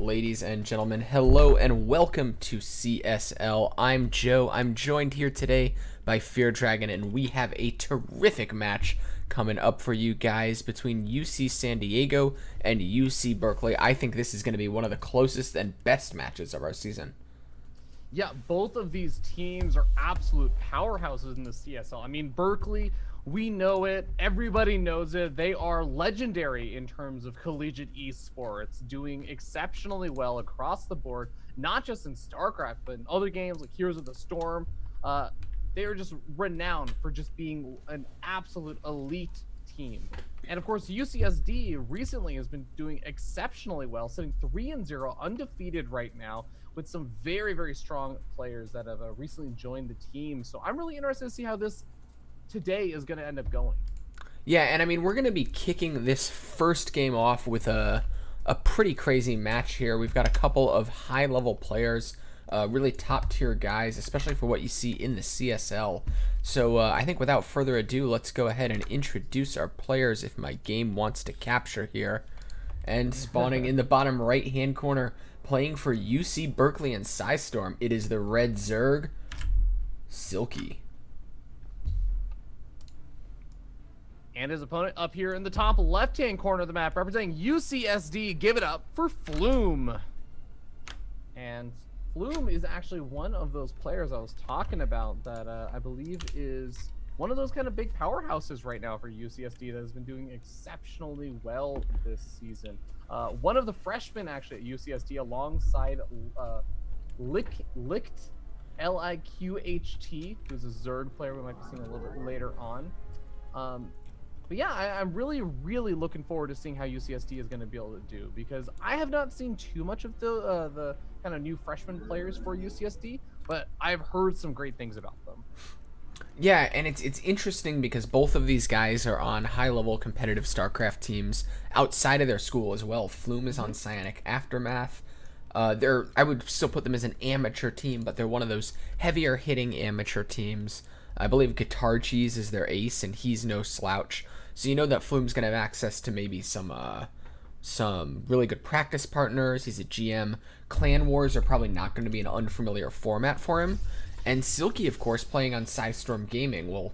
Ladies and gentlemen, hello and welcome to CSL. I'm Joe. I'm joined here today by Fear Dragon, and we have a terrific match coming up for you guys between UC San Diego and UC Berkeley. I think this is going to be one of the closest and best matches of our season. Yeah, both of these teams are absolute powerhouses in the CSL. I mean, Berkeley, we know it. Everybody knows it. They are legendary in terms of collegiate esports, doing exceptionally well across the board, not just in StarCraft, but in other games like Heroes of the Storm. They are just renowned for just being an absolute elite team. And of course, UCSD recently has been doing exceptionally well, sitting 3-0, undefeated right now, with some very, very strong players that have recently joined the team. So I'm really interested to see how this today is going to end up going. Yeah, and I mean, we're going to be kicking this first game off with a pretty crazy match here. We've got a couple of high-level players, really top-tier guys, especially for what you see in the CSL. So I think without further ado, let's go ahead and introduce our players if my game wants to capture here. And spawning in the bottom right-hand corner, playing for UC Berkeley and Psystorm, it is the Red Zerg, Silky. And his opponent up here in the top left-hand corner of the map, representing UCSD, give it up for Flume. And Flume is actually one of those players I was talking about that I believe is one of those kind of big powerhouses right now for UCSD that has been doing exceptionally well this season. One of the freshmen actually at UCSD alongside Licht, L-I-Q-H-T, who's a Zerg player we might be seeing a little bit later on. But yeah, I'm really looking forward to seeing how UCSD is going to be able to do, because I have not seen too much of the kind of new freshman players for UCSD, but I've heard some great things about them. Yeah, and it's interesting because both of these guys are on high-level competitive StarCraft teams outside of their school as well. Flume is on Psionic Aftermath. I would still put them as an amateur team, but they're one of those heavier hitting amateur teams. I believe Guitar Cheese is their ace, and he's no slouch. So you know that Flume's going to have access to maybe some really good practice partners. He's a GM. Clan Wars are probably not going to be an unfamiliar format for him. And Silky, of course, playing on Psystorm Gaming. Well,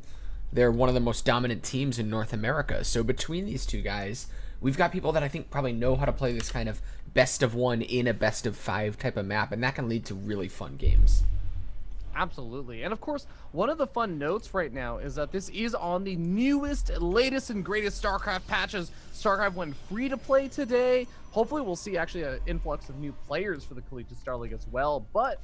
they're one of the most dominant teams in North America. So between these two guys, we've got people that I think probably know how to play this kind of best of one in a best of five type of map, and that can lead to really fun games. Absolutely. And of course, one of the fun notes right now is that this is on the newest, latest, and greatest StarCraft patches. StarCraft went free to play today. Hopefully we'll see actually an influx of new players for the Collegiate Star League as well. But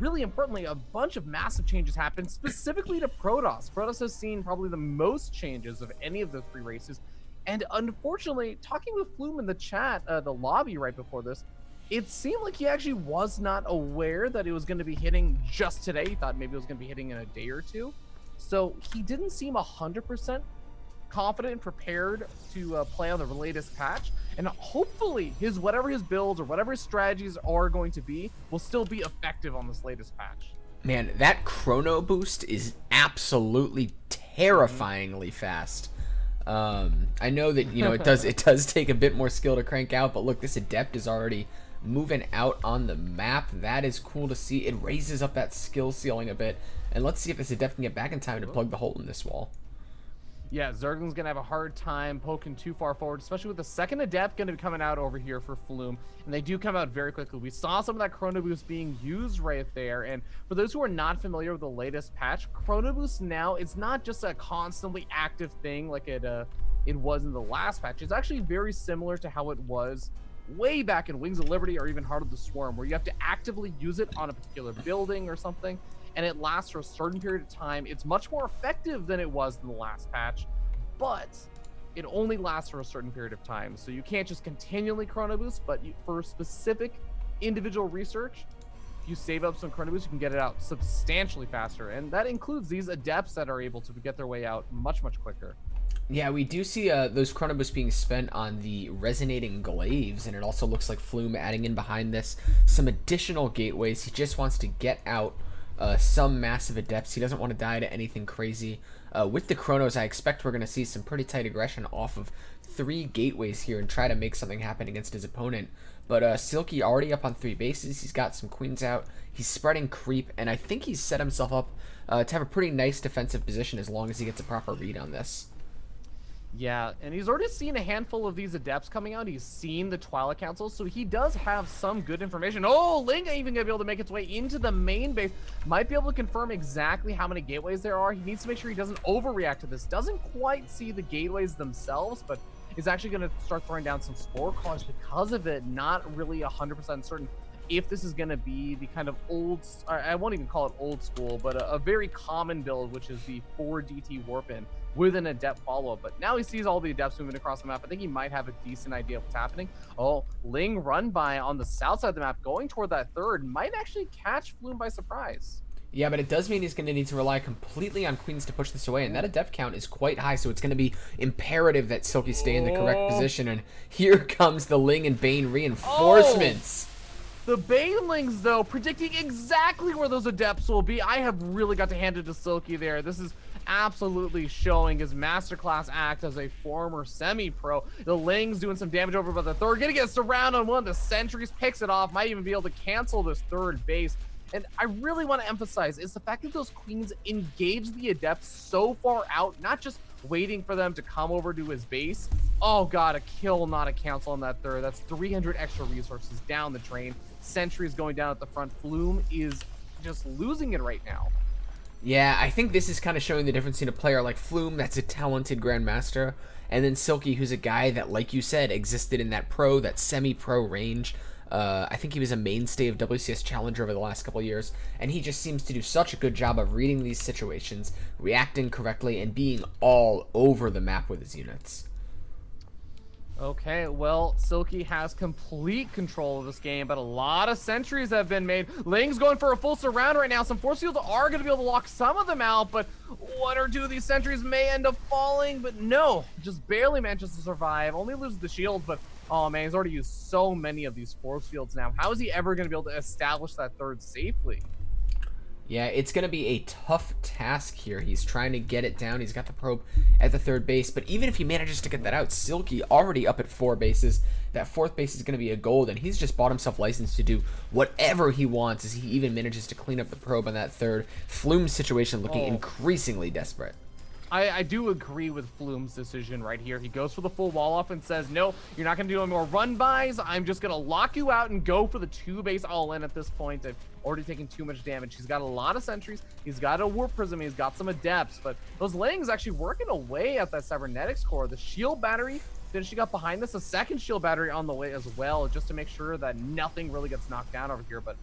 really importantly, a bunch of massive changes happened specifically to Protoss. Protoss has seen probably the most changes of any of the three races. And unfortunately, talking with Flume in the chat, the lobby right before this, it seemed like he actually was not aware that it was going to be hitting just today. He thought maybe it was going to be hitting in a day or two. So he didn't seem 100% confident and prepared to play on the latest patch. And hopefully whatever his builds or whatever his strategies are going to be will still be effective on this latest patch. Man, that chrono boost is absolutely terrifyingly fast. I know that, you know, it does take a bit more skill to crank out, but look, this Adept is already moving out on the map. That is cool to see. It raises up that skill ceiling a bit, and let's see if this Adept can get back in time to plug the hole in this wall. Yeah, Zergling's gonna have a hard time poking too far forward, especially with the second Adept gonna be coming out over here for Flume, and they do come out very quickly. We saw some of that Chrono Boost being used right there, and for those who are not familiar with the latest patch, Chrono Boost now is not just a constantly active thing like it was in the last patch. It's actually very similar to how it was way back in Wings of Liberty or even Heart of the Swarm, where you have to actively use it on a particular building or something, and it lasts for a certain period of time. It's much more effective than it was in the last patch, but it only lasts for a certain period of time. So you can't just continually Chrono Boost, but for specific individual research, if you save up some Chrono Boost, you can get it out substantially faster. And that includes these Adepts that are able to get their way out much quicker. Yeah, we do see those Chrono Boosts being spent on the Resonating Glaives, and it also looks like Flume adding in behind this some additional gateways. He just wants to get out some massive Adepts. He doesn't want to die to anything crazy. With the Chronos, I expect we're going to see some pretty tight aggression off of 3 gateways here and try to make something happen against his opponent. But Silky already up on 3 bases. He's got some queens out. He's spreading creep, and I think he's set himself up to have a pretty nice defensive position as long as he gets a proper read on this. Yeah, and he's already seen a handful of these adepts coming out. He's seen the Twilight Council, so he does have some good information. Oh, Ling even gonna be able to make its way into the main base. Might be able to confirm exactly how many gateways there are. He needs to make sure he doesn't overreact to this. Doesn't quite see the gateways themselves, but is actually gonna start throwing down some spore callers because of it. Not really 100% certain if this is going to be the kind of old, I won't even call it old school, but a very common build, which is the 4 DT warp in with an adept follow-up. But now he sees all the adepts moving across the map. I think he might have a decent idea of what's happening. Oh, Ling run by on the south side of the map, going toward that third, might actually catch Flume by surprise. Yeah, but it does mean he's going to need to rely completely on queens to push this away, and that adept count is quite high, so it's going to be imperative that Silky stay in the correct position. And here comes the Ling and Bane reinforcements. The Banelings, though, predicting exactly where those adepts will be. I have really got to hand it to Silky there. This is absolutely showing his masterclass act as a former semi-pro. The Ling's doing some damage over by the third. Gonna get surrounded on one of the sentries, picks it off, might even be able to cancel this third base. And I really want to emphasize is the fact that those queens engage the adepts so far out, not just waiting for them to come over to his base. Oh god, a kill, not a cancel on that third. That's 300 extra resources down the drain. Sentries going down at the front. Flume is just losing it right now. Yeah, I think this is kind of showing the difference in a player like Flume, that's a talented Grandmaster, and then Silky, who's a guy that, like you said, existed in that pro, that semi-pro range. I think he was a mainstay of WCS Challenger over the last couple of years, and he just seems to do such a good job of reading these situations, reacting correctly, and being all over the map with his units. Okay, well, Silky has complete control of this game, but a lot of sentries have been made. Ling's going for a full surround right now. Some force fields are going to be able to lock some of them out, but 1 or 2 of these sentries may end up falling, but no, just barely manages to survive. Only loses the shield, but oh man, he's already used so many of these force fields now. How is he ever going to be able to establish that third safely? Yeah, it's going to be a tough task here. He's trying to get it down. He's got the probe at the third base, but even if he manages to get that out, Silky already up at 4 bases. That 4th base is going to be a gold, and he's just bought himself license to do whatever he wants as he even manages to clean up the probe on that third. Flume's situation looking increasingly desperate. I do agree with Flume's decision right here. He goes for the full wall off and says, no, you're not going to do any more run-bys. I'm just going to lock you out and go for the 2-base all-in at this point. I've already taken too much damage. He's got a lot of sentries. He's got a warp prism. He's got some adepts. But those Lings actually working away at that cybernetics core. The shield battery finishing up behind this. A second shield battery on the way as well, just to make sure that nothing really gets knocked down over here. But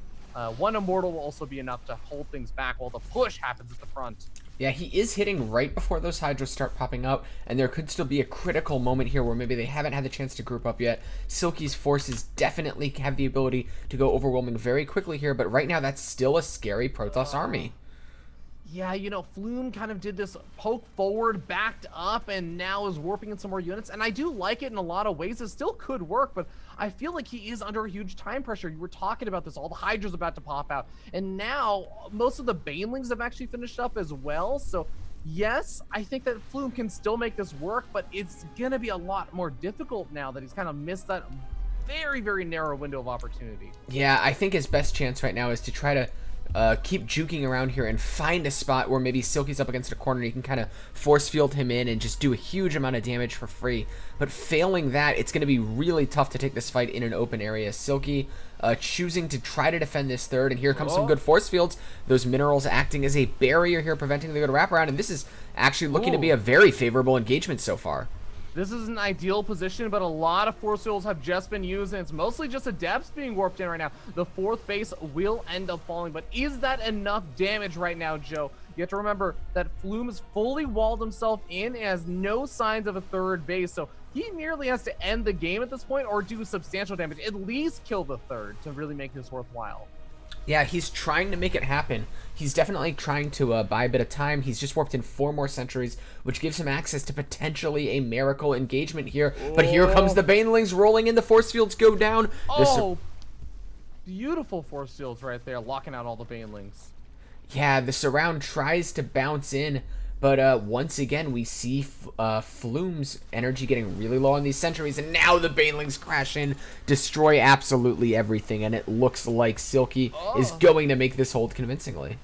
1 immortal will also be enough to hold things back while the push happens at the front. Yeah, he is hitting right before those hydras start popping up, and there could still be a critical moment here where maybe they haven't had the chance to group up yet. Silky's forces definitely have the ability to go overwhelming very quickly here, but right now that's still a scary Protoss army. Yeah, you know, Flume kind of did this poke forward, backed up, and now is warping in some more units. And I do like it in a lot of ways. It still could work, but I feel like he is under a huge time pressure. You were talking about this. All the Hydra's about to pop out. And now most of the Banelings have actually finished up as well. So, yes, I think that Flume can still make this work, but it's going to be a lot more difficult now that he's kind of missed that very, very narrow window of opportunity. Yeah, I think his best chance right now is to try to keep juking around here and find a spot where maybe Silky's up against a corner and you can kind of force field him in and just do a huge amount of damage for free. But failing that, it's going to be really tough to take this fight in an open area. Silky choosing to try to defend this third, and here comes some good force fields. Those minerals acting as a barrier here, preventing the good wraparound, and this is actually looking to be a very favorable engagement so far. This is an ideal position, but a lot of force fields have just been used, and it's mostly just adepts being warped in right now. The 4th base will end up falling, but is that enough damage right now, Joe? You have to remember that Flume has fully walled himself in and has no signs of a 3rd base, so he nearly has to end the game at this point or do substantial damage, at least kill the 3rd to really make this worthwhile. Yeah, he's trying to make it happen. He's definitely trying to buy a bit of time. He's just warped in 4 more sentries, which gives him access to potentially a miracle engagement here. But here comes the Banelings rolling in. The force fields go down. Oh, beautiful force fields right there, locking out all the Banelings. Yeah, the surround tries to bounce in, But once again, we see Flume's energy getting really low on these sentries, and now the Banelings crash in, destroy absolutely everything, and it looks like Silky is going to make this hold convincingly.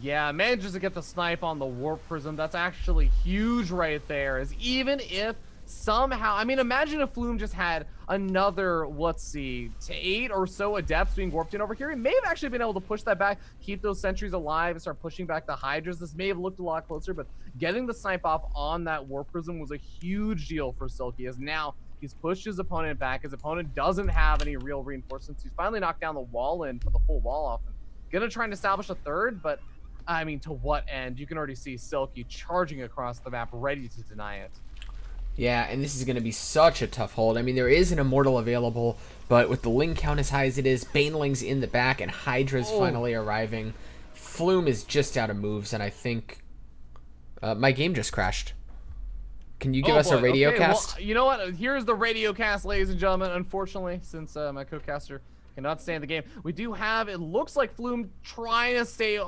Yeah, manages to get the snipe on the Warp Prism. That's actually huge right there. As even if somehow, I mean, imagine if Flume just had another, let's see, 8 or so Adepts being warped in over here. He may have actually been able to push that back, keep those sentries alive, and start pushing back the Hydras. This may have looked a lot closer, but getting the snipe off on that Warp Prism was a huge deal for Silky, as now he's pushed his opponent back. His opponent doesn't have any real reinforcements. He's finally knocked down the wall and put the full wall off. And gonna try and establish a third, but I mean, to what end? You can already see Silky charging across the map, ready to deny it. Yeah, and this is going to be such a tough hold. I mean, there is an Immortal available, but with the Ling count as high as it is, Banelings in the back, and Hydra's finally arriving, Flume is just out of moves, and I think my game just crashed. Can you give us a radio cast? Well, you know what? Here's the radio cast, ladies and gentlemen. Unfortunately, since my co-caster cannot stay in the game, we do have, it looks like Flume trying to stay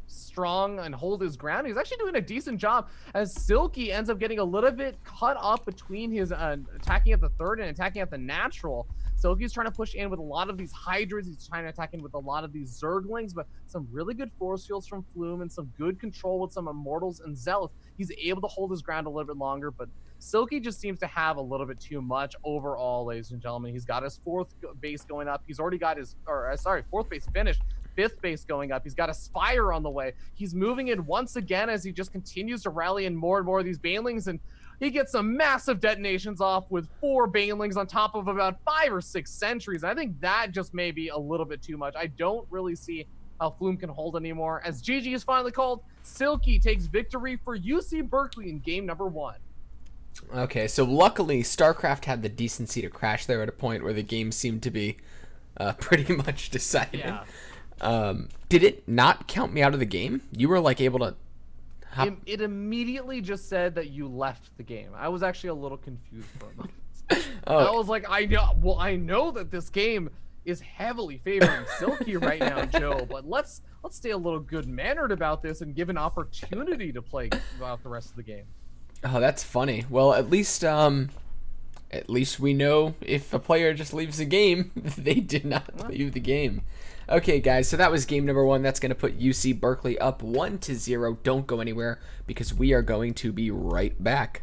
strong and hold his ground. He's actually doing a decent job, as Silky ends up getting a little bit cut up between his attacking at the third and attacking at the natural. Silky's trying to push in with a lot of these Hydras. He's trying to attack in with a lot of these Zerglings, but some really good force fields from Flume and some good control with some Immortals and Zealots. He's able to hold his ground a little bit longer, but Silky just seems to have a little bit too much overall, ladies and gentlemen. He's got his 4th base going up. He's already got his, 4th base finished. 5th base going up. He's got a Spire on the way. He's moving in once again as he just continues to rally in more and more of these Banelings, and he gets some massive detonations off with 4 Banelings on top of about 5 or 6 sentries. I think that just may be a little bit too much. I don't really see how Flume can hold anymore. As GG is finally called, Silky takes victory for UC Berkeley in game number 1. Okay, so luckily StarCraft had the decency to crash there at a point where the game seemed to be pretty much decided. Yeah. Did it not count me out of the game? You were like able to hop... It immediately just said that you left the game. I was actually a little confused for a moment. I was like, I know that this game is heavily favoring Silky right now, Joe, but let's stay a little good-mannered about this and give an opportunity to play about the rest of the game. Oh, that's funny. Well, at least we know if a player just leaves the game, they did not leave the game. Okay, guys, so that was game number 1. That's going to put UC Berkeley up 1-0. Don't go anywhere, because we are going to be right back.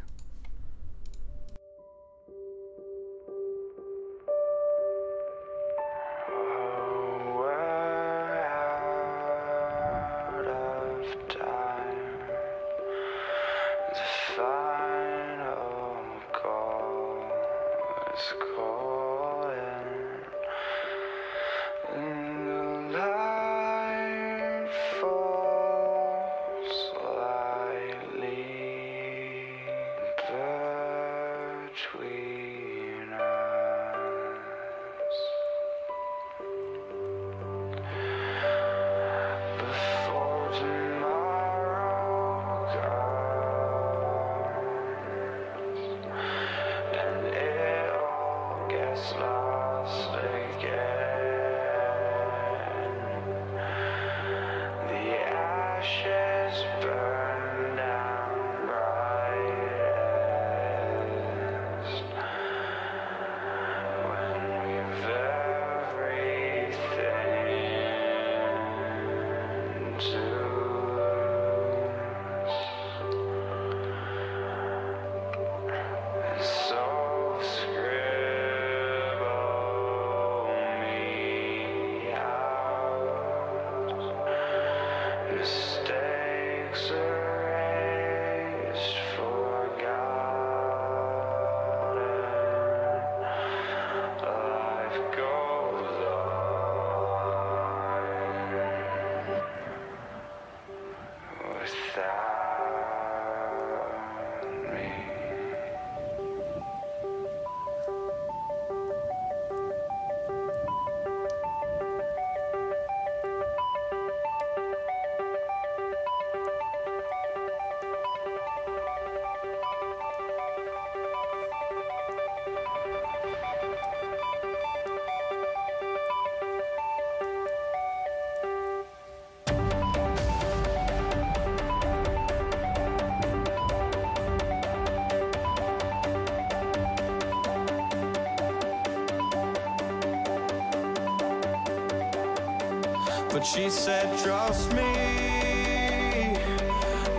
but she said, trust me,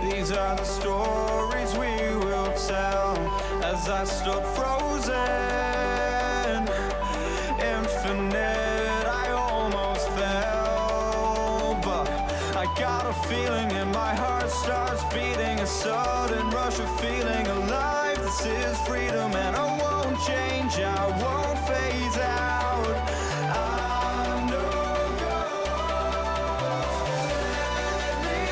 these are the stories we will tell. As I stood frozen, infinite, I almost fell, but I got a feeling and my heart starts beating, a sudden rush of feeling alive. This is freedom and I won't change, I won't phase out. I'm no ghost, let me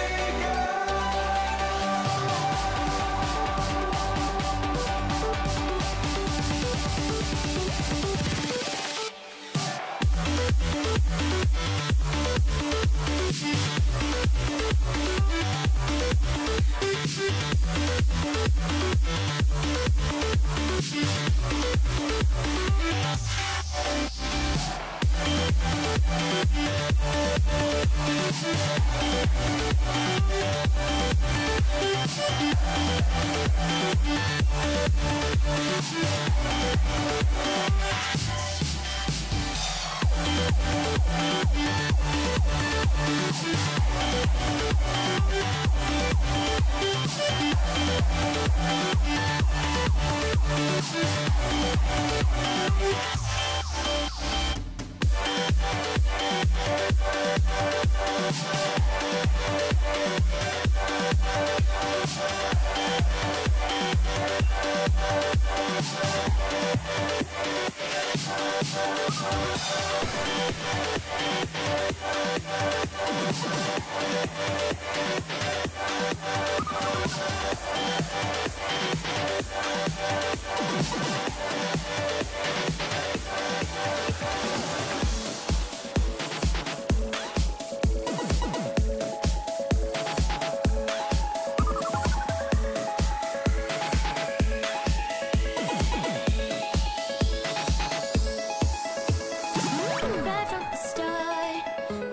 Right from the start,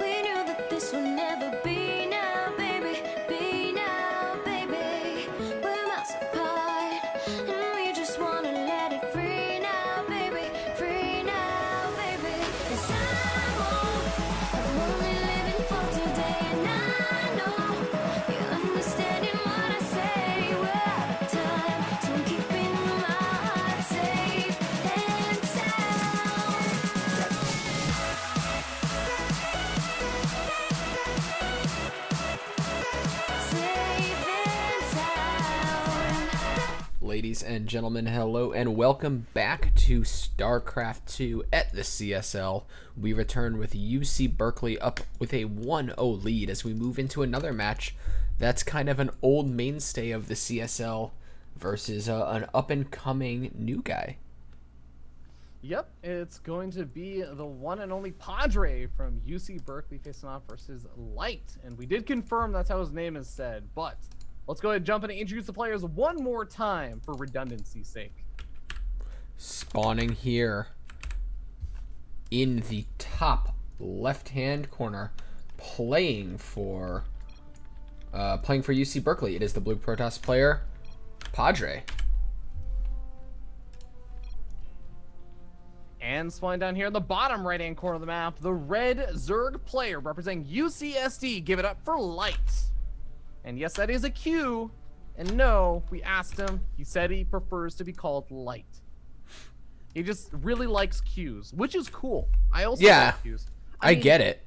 we knew that this would never be now, baby. Be now, baby. We're miles apart, and we just wanna let it free now, baby. Free now, baby. 'Cause I'm only living for today, and I know you're understanding what I say. We're out of time, so I'm keeping my heart safe and sound. Safe and sound. Ladies and gentlemen, hello and welcome back to StarCraft 2 at the CSL. We return with UC Berkeley up with a 1-0 lead as we move into another match that's kind of an old mainstay of the CSL versus an up-and-coming new guy. Yep, it's going to be the one and only Padre from UC Berkeley facing off versus Light. And we did confirm that's how his name is said, but let's go ahead and jump in and introduce the players one more time for redundancy's sake. Spawning here in the top left-hand corner, playing for UC Berkeley. It is the Blue Protoss player, Padre. And spawning down here in the bottom right-hand corner of the map, the red Zerg player representing UCSD. Give it up for Light. And yes, that is a Q. And no, we asked him. He said he prefers to be called Light. He just really likes Qs, which is cool. I also like Qs. I mean, get it.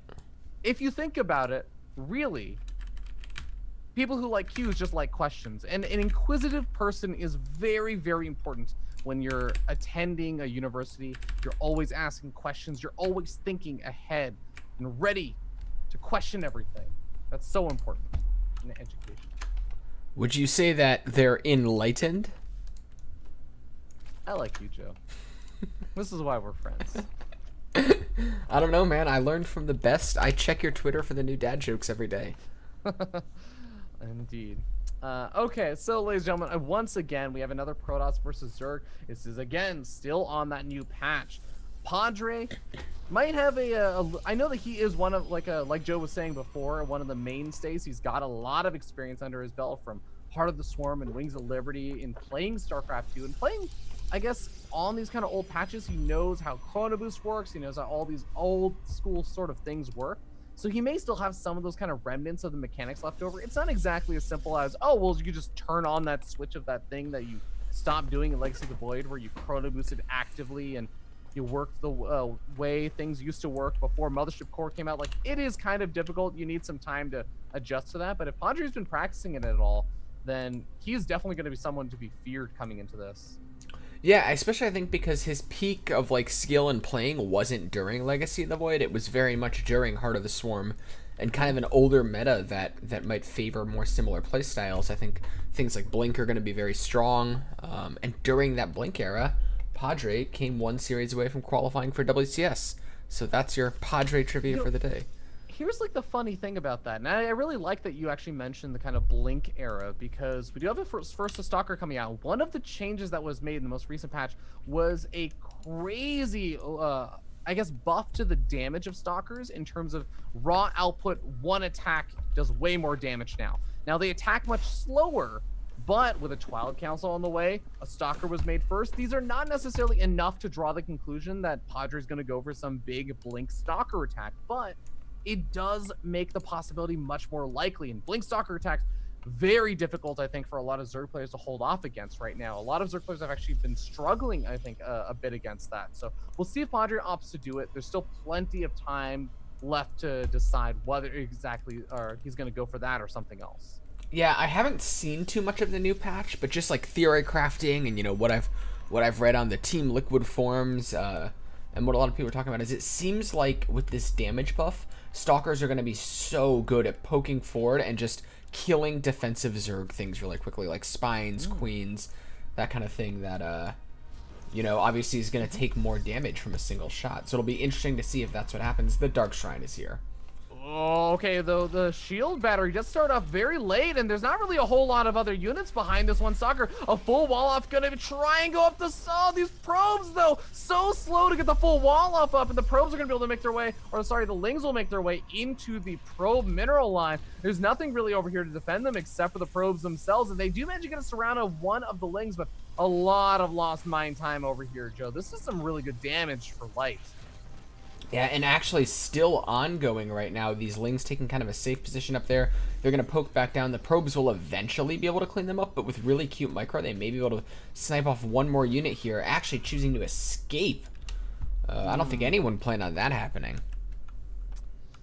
If you think about it, really, people who like Qs just like questions. And an inquisitive person is very, very important when you're attending a university. You're always asking questions. You're always thinking ahead and ready to question everything. That's so important in education. Would you say that they're enlightened? I like you, Joe. This is why we're friends. I don't know, man. I learned from the best. I check your Twitter for the new dad jokes every day. Indeed. Okay, so ladies and gentlemen, once again, we have another Protoss versus Zerg. This is, again, still on that new patch. Padre might have I know that he is one of, like Joe was saying before, one of the mainstays. He's got a lot of experience under his belt from Heart of the Swarm and Wings of Liberty in playing StarCraft 2 and playing, I guess, on these kind of old patches. He knows how Chrono Boost works. He knows how all these old school sort of things work. So he may still have some of those kind of remnants of the mechanics left over. It's not exactly as simple as, oh, well, you just turn on that switch of that thing that you stopped doing in Legacy of the Void, where you chrono boosted actively and you worked the way things used to work before Mothership Core came out. Like, it is kind of difficult. You need some time to adjust to that. But if Padre's been practicing it at all, then he's definitely going to be someone to be feared coming into this. Yeah, especially I think because his peak of like skill and playing wasn't during Legacy of the Void. It was very much during Heart of the Swarm, and kind of an older meta that might favor more similar playstyles. I think things like Blink are going to be very strong. And during that Blink era, Padre came one series away from qualifying for WCS. So that's your Padre trivia for the day. Here's like the funny thing about that, and I really like that you actually mentioned the kind of Blink era, because we do have a first Stalker coming out. One of the changes that was made in the most recent patch was a crazy, I guess, buff to the damage of Stalkers in terms of raw output. One attack does way more damage now. Now they attack much slower, but with a Twilight Council on the way, a Stalker was made first. These are not necessarily enough to draw the conclusion that Padre's going to go for some big Blink Stalker attack, but it does make the possibility much more likely. And Blink Stalker attacks, very difficult, I think, for a lot of Zerg players to hold off against right now. A lot of Zerg players have actually been struggling, I think, a bit against that. So we'll see if Padre opts to do it. There's still plenty of time left to decide whether exactly he's going to go for that or something else. Yeah, I haven't seen too much of the new patch, but just like theory crafting and, you know, what I've read on the Team Liquid forums, and what a lot of people are talking about is it seems like with this damage buff, Stalkers are going to be so good at poking forward and just killing defensive Zerg things really quickly, like Spines, Queens, that kind of thing that, you know, obviously is going to take more damage from a single shot. So it'll be interesting to see if that's what happens. The Dark Shrine is here. Oh, okay, though the shield battery does start off very late, and there's not really a whole lot of other units behind this one Stalker. A full wall off gonna try and go up the these probes, though, so slow to get the full wall off up, and the probes are gonna be able to make their way, or sorry, the Lings will make their way into the probe mineral line. There's nothing really over here to defend them except for the probes themselves, and they do manage to get a surround of one of the Lings, but a lot of lost mine time over here, Joe. This is some really good damage for light. Yeah, and actually still ongoing right now. These Lings taking kind of a safe position up there. They're going to poke back down. The probes will eventually be able to clean them up, but with really cute micro, they may be able to snipe off one more unit here, actually choosing to escape. I don't think anyone planned on that happening.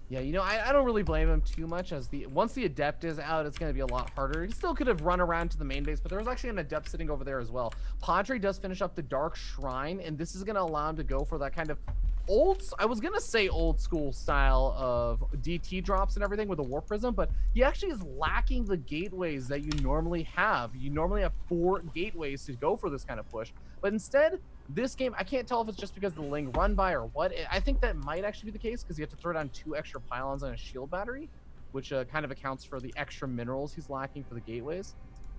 Yeah, you know, I don't really blame him too much, as once the Adept is out, it's going to be a lot harder. He still could have run around to the main base, but there was actually an Adept sitting over there as well. Padre does finish up the Dark Shrine, and this is going to allow him to go for that kind of I was gonna say old school style of DT drops and everything with a War Prism, but he actually is lacking the gateways that you normally have. You normally have 4 gateways to go for this kind of push, but instead, this game, I can't tell if it's just because the Ling run by or what. I think that might actually be the case, because you have to throw down 2 extra pylons and a shield battery, which kind of accounts for the extra minerals he's lacking for the gateways.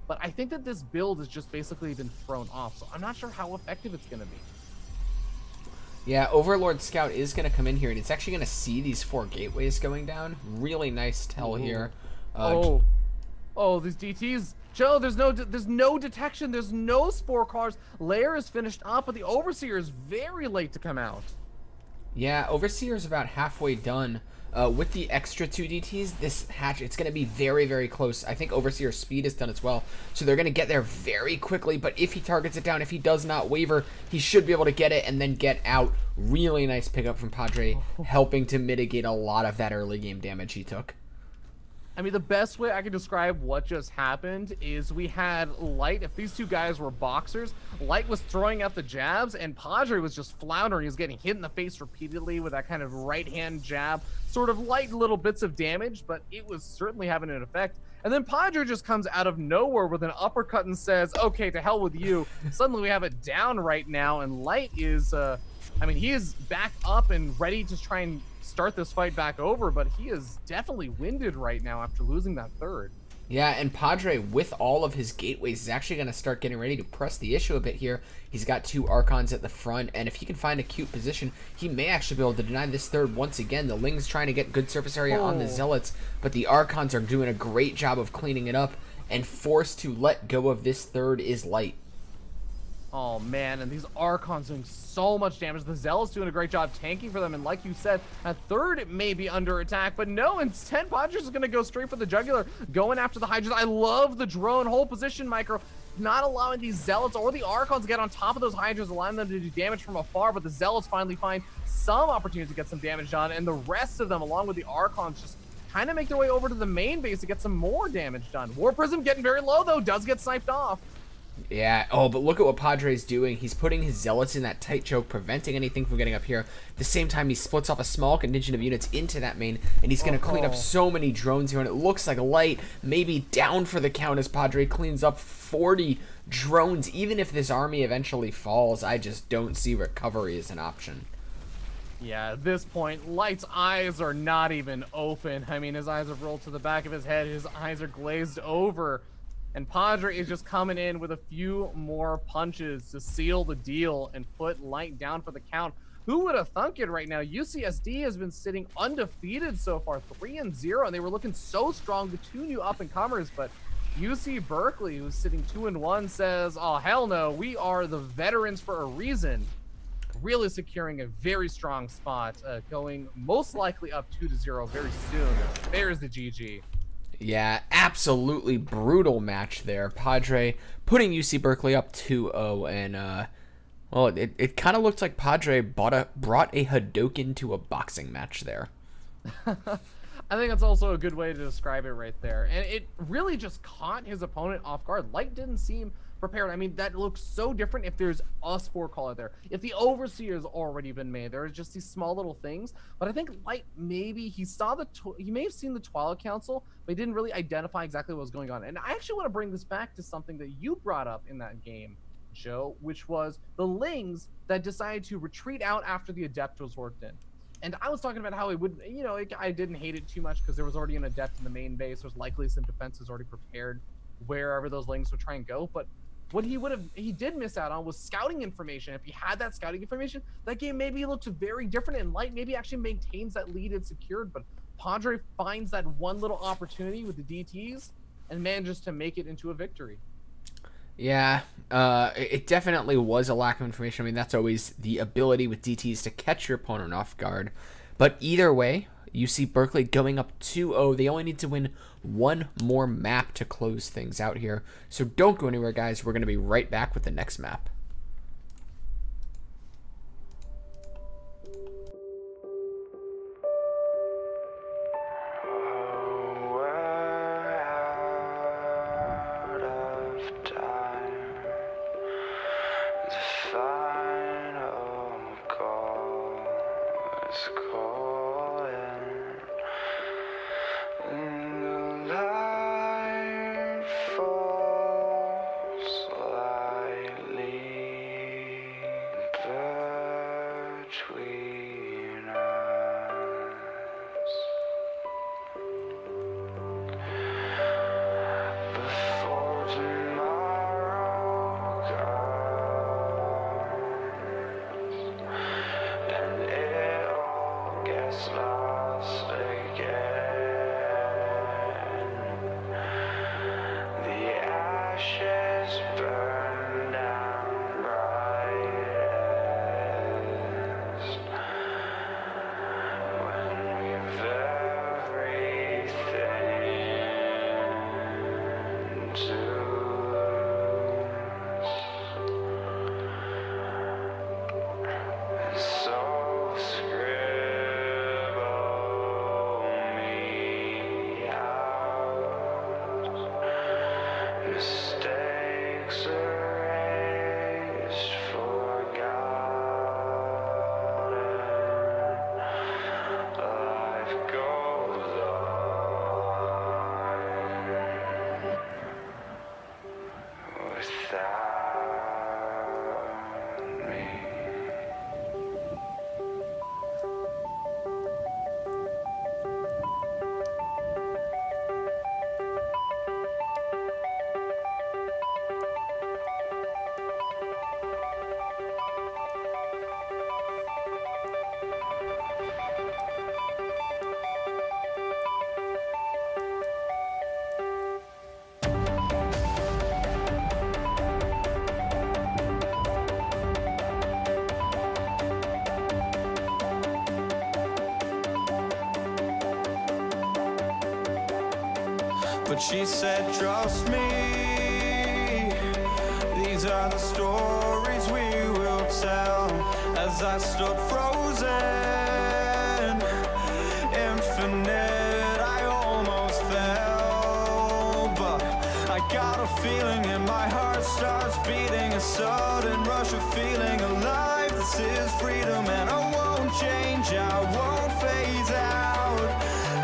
But I think that this build has just basically been thrown off, so I'm not sure how effective it's gonna be. Yeah, Overlord Scout is going to come in here, and it's actually going to see these 4 gateways going down. Really nice tell here. Oh, these DTs. Joe, there's no detection. There's no spore cars. Lair is finished up, but the Overseer is very late to come out. Yeah, Overseer is about halfway done. With the extra 2 DTs, this hatch, it's going to be very, very close. I think Overseer's speed is done as well. So they're going to get there very quickly, but if he targets it down, if he does not waver, he should be able to get it and then get out. Really nice pickup from Padre, helping to mitigate a lot of that early game damage he took. I mean, the best way I can describe what just happened is we had Light. If these 2 guys were boxers, Light was throwing out the jabs, and Padre was just floundering. He was getting hit in the face repeatedly with that kind of right-hand jab. Sort of light little bits of damage, but it was certainly having an effect. And then Padre just comes out of nowhere with an uppercut and says, okay, to hell with you. Suddenly we have it down right now, and Light is, I mean, he is back up and ready to try and start this fight back over, but he is definitely winded right now after losing that 3rd. Yeah, and Padre, with all of his gateways, is actually going to start getting ready to press the issue a bit here. He's got 2 Archons at the front, and if he can find a cute position, he may actually be able to deny this 3rd once again. The Ling's trying to get good surface area on the Zealots, but the Archons are doing a great job of cleaning it up, and forced to let go of this 3rd is Light. Oh man, and these Archons doing so much damage. The Zealots doing a great job tanking for them, and like you said, at third it may be under attack, but no, instead Padres is gonna go straight for the jugular, going after the Hydras. I love the drone, whole position micro, not allowing these Zealots or the Archons to get on top of those Hydras, allowing them to do damage from afar, but the Zealots finally find some opportunity to get some damage done, and the rest of them, along with the Archons, just kind of make their way over to the main base to get some more damage done. War Prism getting very low though, does get sniped off. Yeah, oh, but look at what Padre's doing. He's putting his Zealots in that tight choke, preventing anything from getting up here. At the same time, he splits off a small contingent of units into that main, and he's going to clean up so many drones here, and it looks like Light maybe down for the count as Padre cleans up 40 drones. Even if this army eventually falls, I just don't see recovery as an option. Yeah, at this point, Light's eyes are not even open. I mean, his eyes have rolled to the back of his head. His eyes are glazed over. And Padre is just coming in with a few more punches to seal the deal and put Light down for the count. Who would have thunk it right now? UCSD has been sitting undefeated so far, 3-0, and they were looking so strong with two new up-and-comers, but UC Berkeley, who's sitting 2-1, says, oh, hell no, we are the veterans for a reason. Really securing a very strong spot, going most likely up 2-0 very soon. There's the GG. Yeah, absolutely brutal match there. Padre putting UC Berkeley up 2-0, and well, it kind of looked like Padre brought a Hadoken to a boxing match there. I think that's also a good way to describe it right there. And it really just caught his opponent off guard. Light didn't seem prepared. I mean, that looks so different if there's a spore caller there. If the Overseer's already been made, there's just these small little things. But I think Light, maybe he saw he may have seen the Twilight Council, but he didn't really identify exactly what was going on. And I actually want to bring this back to something that you brought up in that game, Joe, which was the Lings that decided to retreat out after the Adept was worked in. And I was talking about how it would, you know, I didn't hate it too much because there was already an Adept in the main base. There's likely some defenses already prepared wherever those Lings would try and go. But what he did miss out on was scouting information. If he had that scouting information, that game maybe looked very different, and Light maybe actually maintains that lead it's secured. But Padre finds that one little opportunity with the DTs and manages to make it into a victory. Yeah, it definitely was a lack of information. I mean, that's always the ability with DTs to catch your opponent off guard. But either way, you see Berkeley going up 2-0. They only need to win one more map to close things out here. So don't go anywhere, guys. We're going to be right back with the next map. but she said, trust me, these are the stories we will tell. As I stood frozen, infinite, I almost fell, but I got a feeling and my heart starts beating, a sudden rush of feeling alive. This is freedom and I won't change, I won't phase out.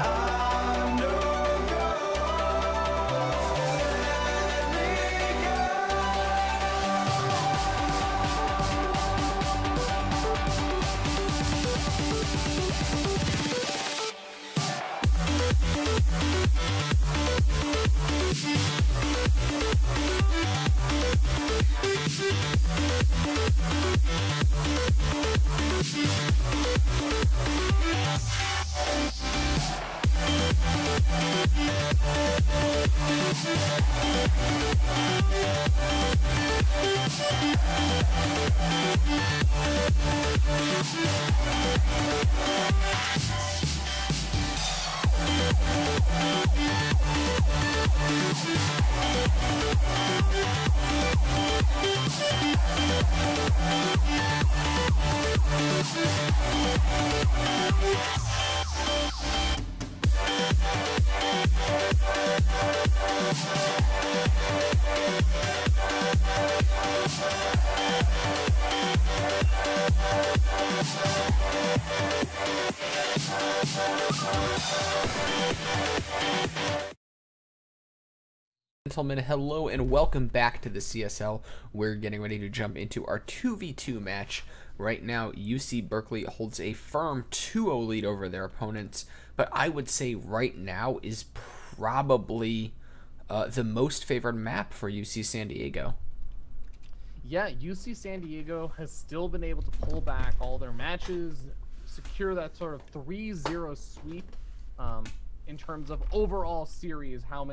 I'm no ghost, let me Gentlemen, hello and welcome back to the CSL. We're getting ready to jump into our 2v2 match. Right now, UC Berkeley holds a firm 2-0 lead over their opponents, but I would say right now is probably the most favored map for UC San Diego. Yeah, UC San Diego has still been able to pull back all their matches, secure that sort of 3-0 sweep. In terms of overall series, how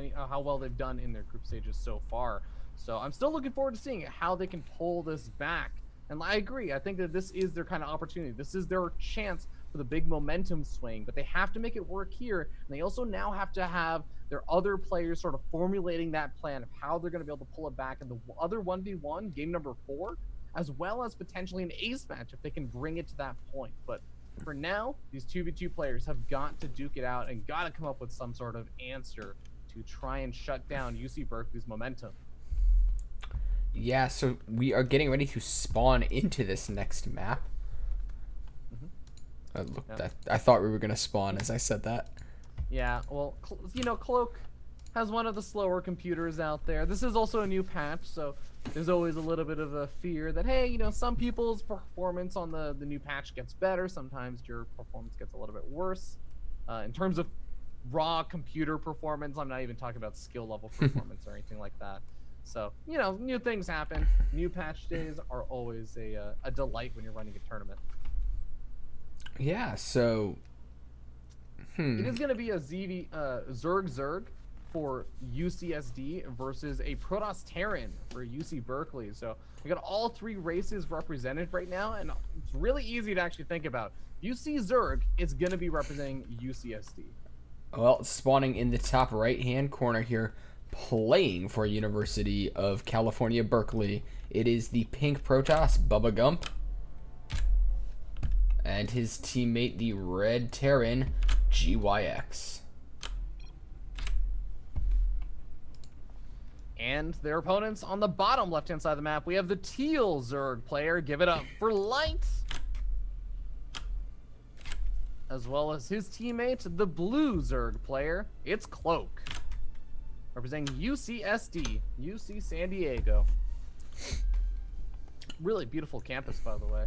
well they've done in their group stages so far. So I'm still looking forward to seeing how they can pull this back. And I agree. I think that this is their kind of opportunity. This is their chance for the big momentum swing, but they have to make it work here. And they also now have to have their other players sort of formulating that plan of how they're going to be able to pull it back in the other 1v1, game number 4, as well as potentially an ace match if they can bring it to that point. But for now, these 2v2 players have got to duke it out and got to come up with some sort of answer to try and shut down UC Berkeley's momentum. Yeah, so we are getting ready to spawn into this next map. I thought we were going to spawn as I said that. Yeah, well, you know, Cloak has one of the slower computers out there. This is also a new patch, so there's always a little bit of a fear that, hey, you know, some people's performance on the new patch gets better. Sometimes your performance gets a little bit worse. In terms of raw computer performance, I'm not even talking about skill level performance or anything like that. So, you know, new things happen. New patch days are always a delight when you're running a tournament. Yeah, so... It is going to be a Zerg for UCSD versus a Protoss Terran for UC Berkeley. So we got all 3 races represented right now, and it's really easy to actually think about. UC Zerg is going to be representing UCSD. Well, spawning in the top right-hand corner here, playing for University of California, Berkeley, it is the pink Protoss, Bubba Gump, and his teammate, the red Terran, GYX. And their opponents on the bottom left-hand side of the map, we have the teal Zerg player. Give it up for Light. As well as his teammate, the blue Zerg player. It's Cloak. Representing UCSD, UC San Diego. Really beautiful campus, by the way.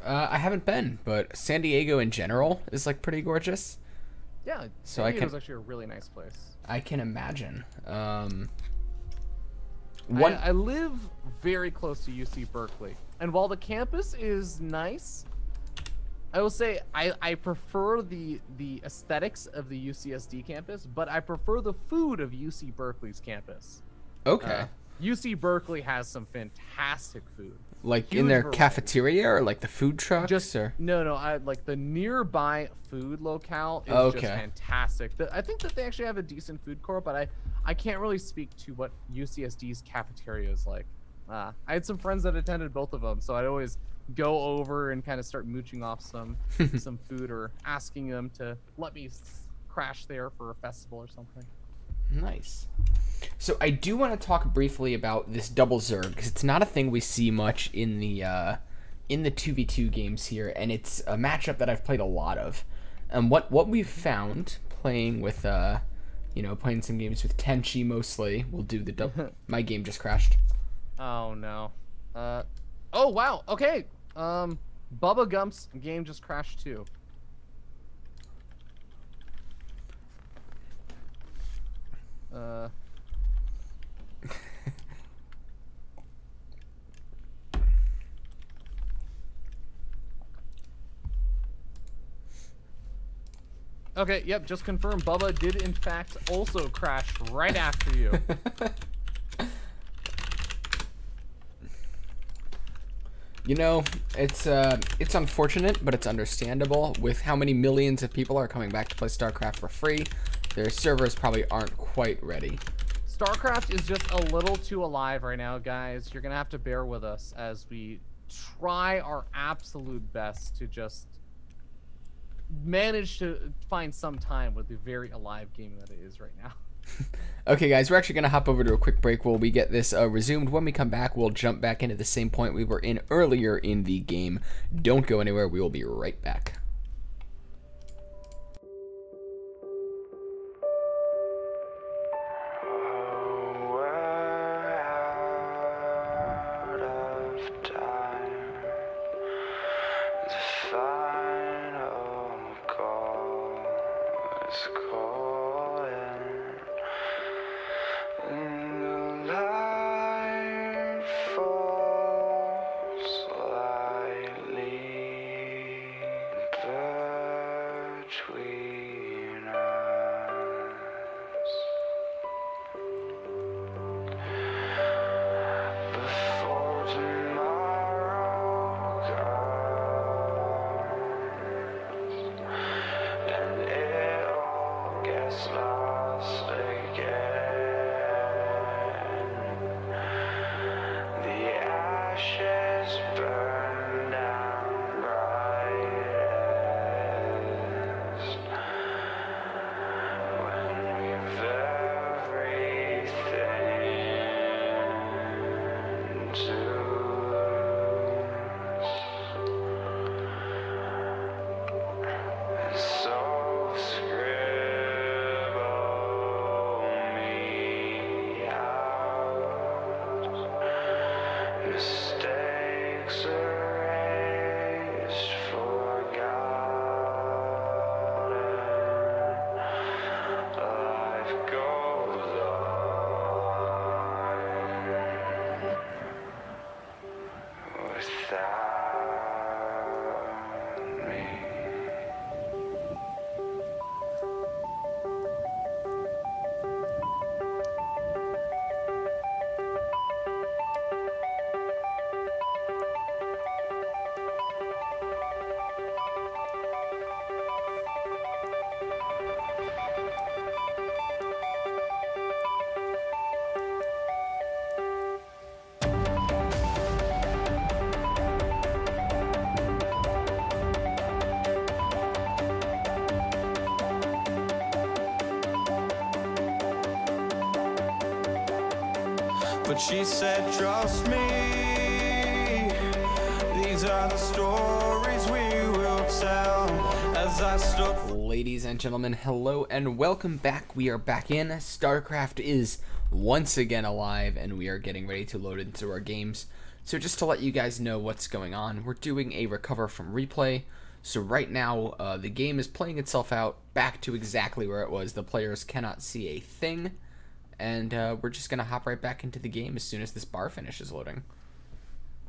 I haven't been, but San Diego in general is like pretty gorgeous. Yeah, so San Diego's actually a really nice place. I can imagine. I live very close to UC Berkeley, and while the campus is nice, I will say I prefer the aesthetics of the UCSD campus, but I prefer the food of UC Berkeley's campus. Okay. UC Berkeley has some fantastic food. Like Huge in their variety. cafeteria or like the food trucks or? No, I like the nearby food locale is Okay. just fantastic. I think that they actually have a decent food court, but I can't really speak to what UCSD's cafeteria is like. I had some friends that attended both of them, so I'd always go over and kind of start mooching off some food or asking them to let me crash there for a festival or something. Nice. So I do want to talk briefly about this double Zerg because it's not a thing we see much in the 2v2 games here, and it's a matchup that I've played a lot of. And what we've found playing with playing some games with Tenchi mostly, we'll do the double. My game just crashed. Oh no. Oh wow. Okay. Bubba Gump's game just crashed too. Okay, yep, just confirmed. Bubba did in fact also crash right after you. You know, it's unfortunate, but it's understandable. With how many millions of people are coming back to play StarCraft for free, their servers probably aren't quite ready. StarCraft is just a little too alive right now, guys. You're gonna have to bear with us as we try our absolute best to just manage to find some time with the very alive game that it is right now. Okay, guys, we're actually going to hop over to a quick break while we get this resumed. When we come back, we'll jump back into the same point we were in earlier in the game. Don't go anywhere. We will be right back. But she said, trust me, these are the stories we will tell as I stood. Ladies and gentlemen, hello and welcome back. We are back in. StarCraft is once again alive and we are getting ready to load into our games. So just to let you guys know what's going on, we're doing a recover from replay. So right now, the game is playing itself out back to exactly where it was. The players cannot see a thing. And we're just going to hop right back into the game as soon as this bar finishes loading.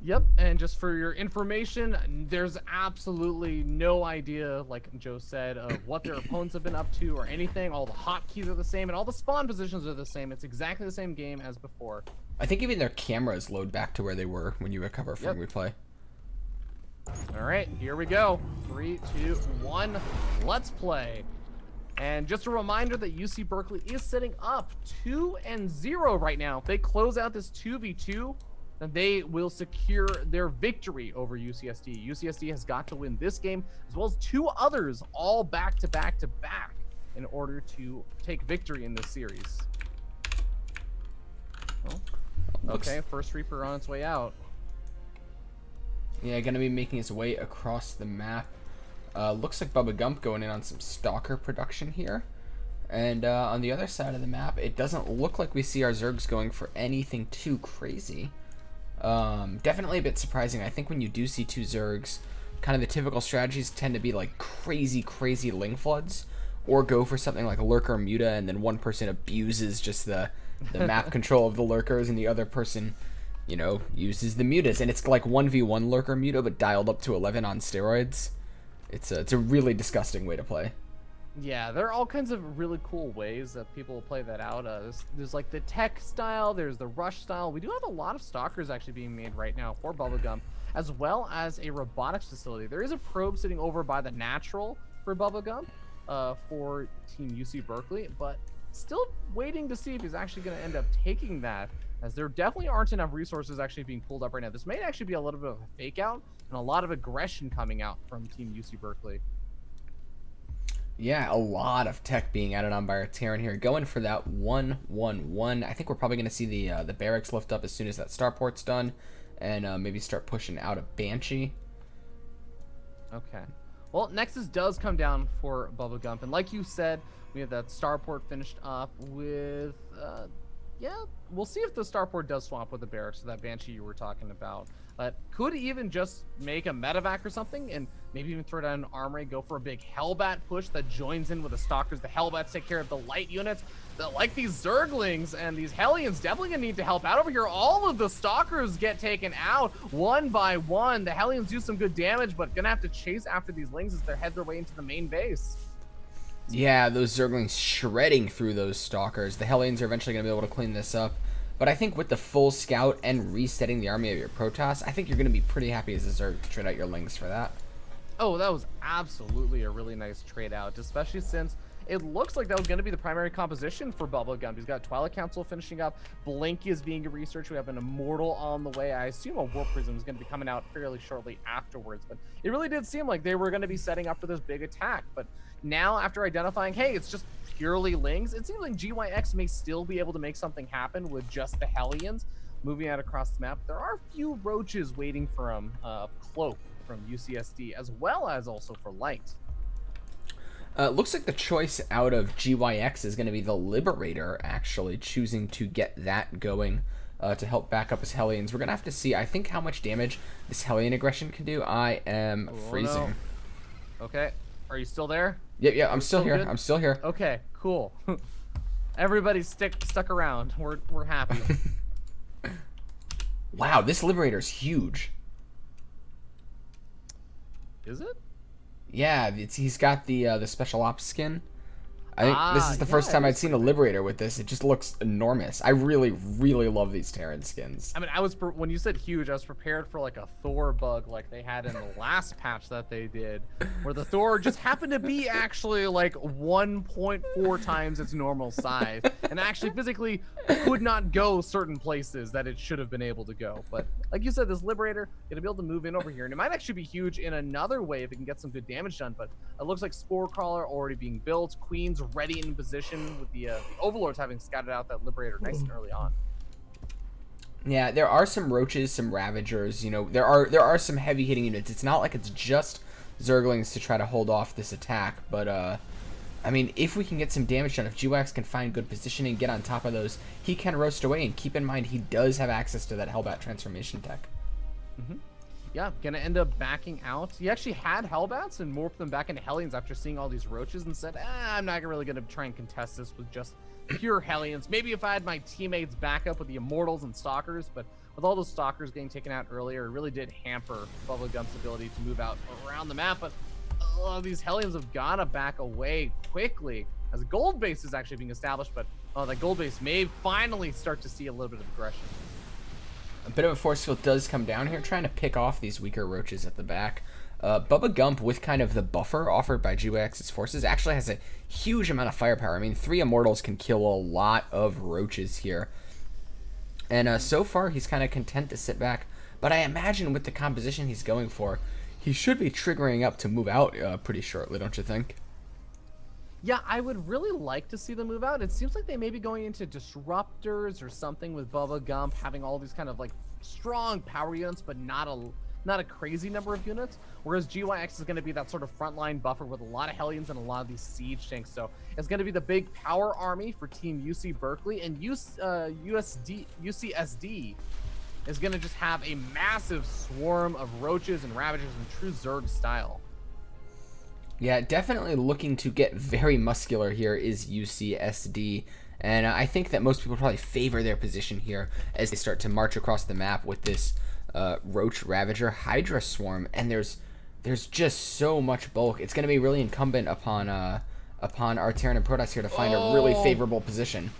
Yep, and just for your information, there's absolutely no idea, like Joe said, of what their opponents have been up to or anything. All the hotkeys are the same, and all the spawn positions are the same. It's exactly the same game as before. I think even their cameras load back to where they were when you recover from replay. All right, here we go. 3, 2, 1, let's play. And just a reminder that UC Berkeley is sitting up 2-0 right now. If they close out this 2v2, then they will secure their victory over UCSD. UCSD has got to win this game as well as 2 others, all back to back to back, in order to take victory in this series. Oh, okay, first Reaper on its way out. Yeah, gonna be making his way across the map. Looks like Bubba Gump going in on some Stalker production here. And on the other side of the map, it doesn't look like we see our Zergs going for anything too crazy. Definitely a bit surprising. I think when you do see 2 Zergs, kind of the typical strategies tend to be like crazy Ling Floods, or go for something like a Lurker Muta, and then one person abuses just the map control of the Lurkers, and the other person, you know, uses the Mutas. And it's like 1v1 Lurker Muta, but dialed up to 11 on steroids. It's a really disgusting way to play. Yeah, there are all kinds of really cool ways that people play that out. There's like the tech style, there's the rush style. We do have a lot of stalkers actually being made right now for Bubblegum, as well as a robotics facility. There is a probe sitting over by the natural for Bubblegum for Team UC Berkeley, but still waiting to see if he's actually going to end up taking that, as there definitely aren't enough resources actually being pulled up right now. This may actually be a little bit of a fake out and a lot of aggression coming out from Team UC Berkeley. Yeah, a lot of tech being added on by our Terran here, going for that 1-1-1. I think we're probably going to see the barracks lift up as soon as that starport's done, and maybe start pushing out a Banshee. Okay. Well, Nexus does come down for Bubba Gump, and like you said, we have that starport finished up with, yeah, we'll see if the starport does swap with the barracks, so that Banshee you were talking about. But could even just make a medevac or something, and maybe even throw down an armory, go for a big Hellbat push that joins in with the Stalkers. The Hellbats take care of the light units. Like these Zerglings and these Hellions definitely gonna need to help out over here. All of the Stalkers get taken out one by one. The Hellions do some good damage, but gonna have to chase after these Lings as they head their way into the main base. Yeah, those Zerglings shredding through those Stalkers. The Hellions are eventually going to be able to clean this up. But I think with the full scout and resetting the army of your Protoss, I think you're going to be pretty happy as a Zerg to trade out your Lings for that. Oh, that was absolutely a really nice trade out, especially since it looks like that was going to be the primary composition for Bubblegum. He's got Twilight Council finishing up. Blink is being researched. We have an Immortal on the way. I assume a Warp Prism is going to be coming out fairly shortly afterwards. But it really did seem like they were going to be setting up for this big attack. But now, after identifying, hey, it's just purely Lings, it seems like GYX may still be able to make something happen with just the Hellions moving out across the map. There are a few Roaches waiting for him, Cloak from UCSD, as well as also for Light. Looks like the choice out of GYX is going to be the Liberator, actually, choosing to get that going to help back up his Hellions. We're going to have to see, I think, how much damage this Hellion aggression can do. I am freezing. No. Okay. Are you still there? Yeah, I'm still here. Good? I'm still here. Okay, cool. Everybody's stuck around. We're happy. Wow, this Liberator's huge. Is it? Yeah, he's got the special ops skin. I think this is the first time I'd seen a Liberator with this. It just looks enormous. I really love these Terran skins. I mean, when you said huge, I was prepared for like a Thor bug like they had in the last patch that they did, where the Thor just happened to be actually like 1.4 times its normal size, and actually physically could not go certain places that it should have been able to go. But like you said, this Liberator gonna be able to move in over here, and it might actually be huge in another way if it can get some good damage done. But it looks like Spore Crawler already being built, Queen's ready in position with the Overlords having scouted out that Liberator nice and early on. Yeah, there are some Roaches, some Ravagers. You know, there are some heavy hitting units. It's not like it's just Zerglings to try to hold off this attack, but I mean, if we can get some damage done, if GWAX can find good positioning, get on top of those, he can roast away. And keep in mind, he does have access to that Hellbat transformation tech. Yeah, gonna end up backing out. He actually had Hellbats and morphed them back into Hellions after seeing all these Roaches and said, I'm not really gonna try and contest this with just pure Hellions. Maybe if I had my teammates back up with the Immortals and Stalkers, but with all those stalkers getting taken out earlier, it really did hamper Bubblegum's ability to move out around the map. But these Hellions have got to back away quickly as a gold base is actually being established. But that gold base may finally start to see a little bit of aggression. A bit of a force field does come down here, trying to pick off these weaker roaches at the back. Bubba Gump, with kind of the buffer offered by GYX's forces, actually has a huge amount of firepower. I mean, 3 Immortals can kill a lot of roaches here. And so far, he's kind of content to sit back. But I imagine with the composition he's going for, he should be triggering up to move out pretty shortly, don't you think? Yeah, I would really like to see them move out. It seems like they may be going into disruptors or something with Bubba Gump having all these kind of like strong power units, but not a crazy number of units. Whereas GYX is going to be that sort of frontline buffer with a lot of Hellions and a lot of these siege tanks. So it's going to be the big power army for Team UC Berkeley, and UCSD is going to just have a massive swarm of roaches and ravagers in true Zerg style. Yeah, definitely looking to get very muscular here is UCSD, and I think that most people probably favor their position here as they start to march across the map with this Roach Ravager Hydra Swarm, and there's just so much bulk. It's going to be really incumbent upon our Terran and Protoss here to find a really favorable position.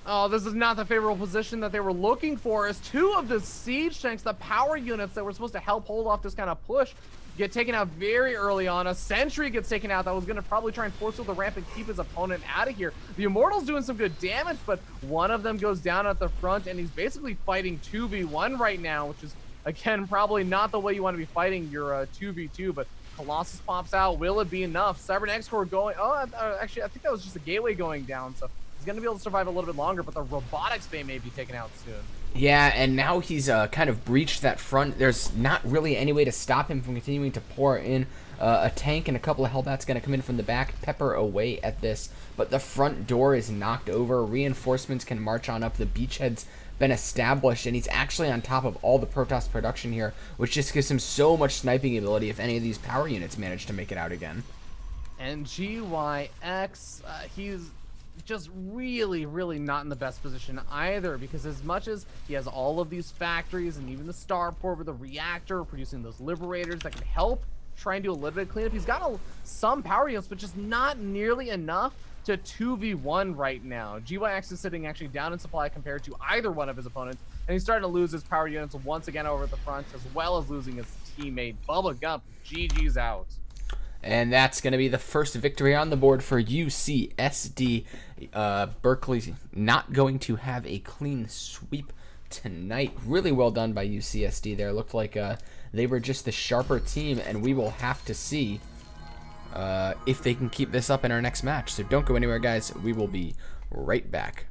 Oh, this is not the favorable position that they were looking for, as 2 of the siege tanks, the power units that were supposed to help hold off this kind of push, get taken out very early on. A sentry gets taken out that was going to probably try and force the ramp and keep his opponent out of here. The Immortal's doing some good damage, but one of them goes down at the front, and he's basically fighting 2v1 right now, which is, again, probably not the way you want to be fighting your 2v2, but Colossus pops out. Will it be enough? Cybernetic Core going... actually, I think that was just a gateway going down, so he's going to be able to survive a little bit longer, but the robotics bay may be taken out soon. Yeah, and now he's kind of breached that front. There's not really any way to stop him from continuing to pour in. A tank and a couple of Hellbats going to come in from the back, pepper away at this. But the front door is knocked over. Reinforcements can march on up. The beachhead's been established, and he's actually on top of all the Protoss production here, which just gives him so much sniping ability if any of these power units manage to make it out again. And GYX, he's just really not in the best position either, because as much as he has all of these factories and even the starport with the reactor producing those liberators that can help try and do a little bit of cleanup, he's got some power units, but just not nearly enough to 2v1 right now. GYX is sitting actually down in supply compared to either one of his opponents, and he's starting to lose his power units once again over at the front, as well as losing his teammate Bubba Gump. GG's out. And that's going to be the first victory on the board for UCSD. Berkeley not going to have a clean sweep tonight. Really well done by UCSD there. Looked like they were just the sharper team, and we will have to see if they can keep this up in our next match. So don't go anywhere, guys. We will be right back.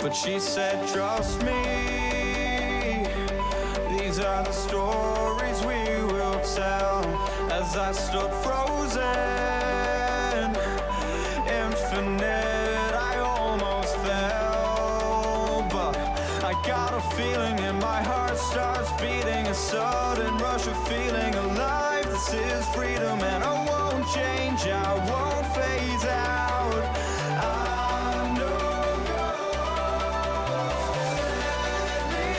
but she said, trust me, these are the stories we will tell. As I stood frozen, infinite, I almost fell, but I got a feeling and my heart starts beating, a sudden rush of feeling alive. This is freedom and I won't change, I won't phase out. I know let me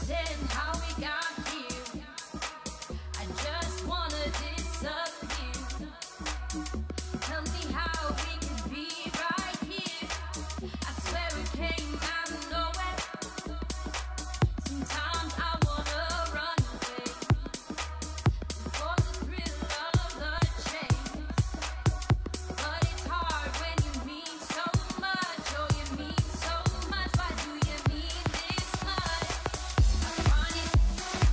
pretend how we got here. I just wanna disappear. Tell me how we can be right here. I swear it came out of nowhere. Sometimes I wanna run away for the thrill of the chase. But it's hard when you mean so much. Oh, you mean so much. Why do you mean this much? I want it.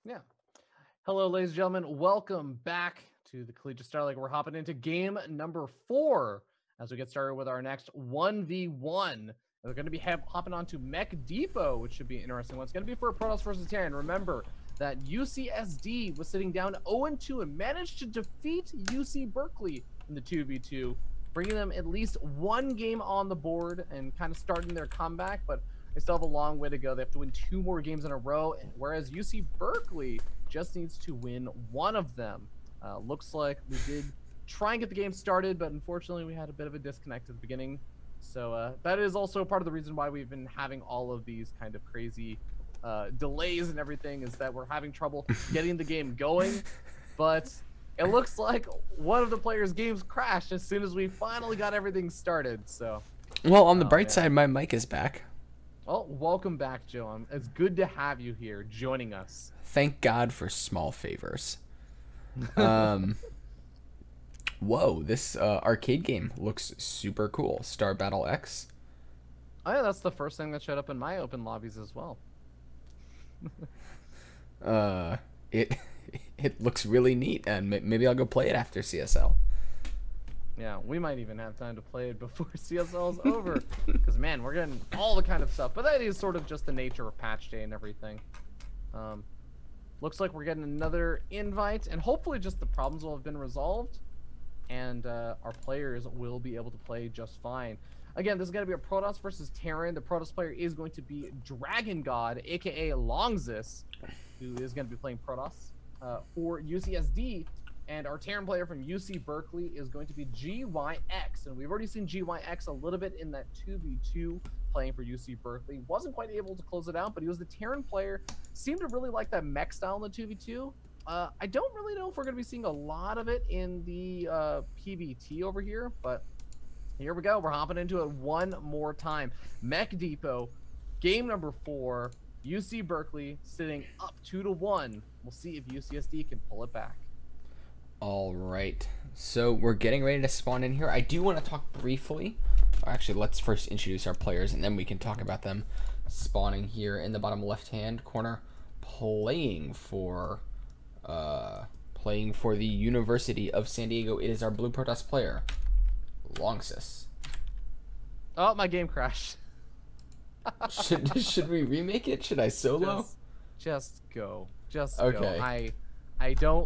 Yeah. Hello, ladies and gentlemen. Welcome back to the Collegiate Star League. We're hopping into game number 4 as we get started with our next 1v1. We're going to be hopping on to Mech Depot, which should be an interesting one. It's going to be for a Protoss versus Terran. Remember that UCSD was sitting down 0-2 and managed to defeat UC Berkeley in the 2v2, bringing them at least one game on the board and kind of starting their comeback, but they still have a long way to go. They have to win 2 more games in a row, whereas UC Berkeley just needs to win one of them. Looks like we did try and get the game started, but unfortunately we had a bit of a disconnect at the beginning. So that is also part of the reason why we've been having all of these kind of crazy delays and everything, is that we're having trouble getting the game going. But it looks like one of the players' games crashed as soon as we finally got everything started. So, well, on the bright side, my mic is back. Well, welcome back, Joe. It's good to have you here joining us. Thank God for small favors. Whoa, this arcade game looks super cool. Star Battle X. Oh yeah, that's the first thing that showed up in my open lobbies as well. It looks really neat, and maybe I'll go play it after CSL. Yeah, we might even have time to play it before CSL is over, because man, we're getting all the kind of stuff. But that is sort of just the nature of patch day and everything. Looks like we're getting another invite, and hopefully just the problems will have been resolved, and our players will be able to play just fine. Again, this is going to be a Protoss versus Terran. The Protoss player is going to be Dragon God, aka Longzus, who is going to be playing Protoss for UCSD. And our Terran player from UC Berkeley is going to be GYX. And we've already seen GYX a little bit in that 2v2 playing for UC Berkeley. Wasn't quite able to close it out, but he was the Terran player. Seemed to really like that mech style in the 2v2. I don't really know if we're going to be seeing a lot of it in the PVT over here, but here we go. We're hopping into it one more time. Mech Depot, game number 4. UC Berkeley sitting up 2-1. We'll see if UCSD can pull it back. All right, so we're getting ready to spawn in here. I do want to talk briefly. Actually, let's first introduce our players, and then we can talk about them spawning here in the bottom left-hand corner, playing for the University of San Diego. It is our Blue Protoss player, Longzus. Oh, my game crashed. Should we remake it? Should I solo? Just go. Just okay. Go.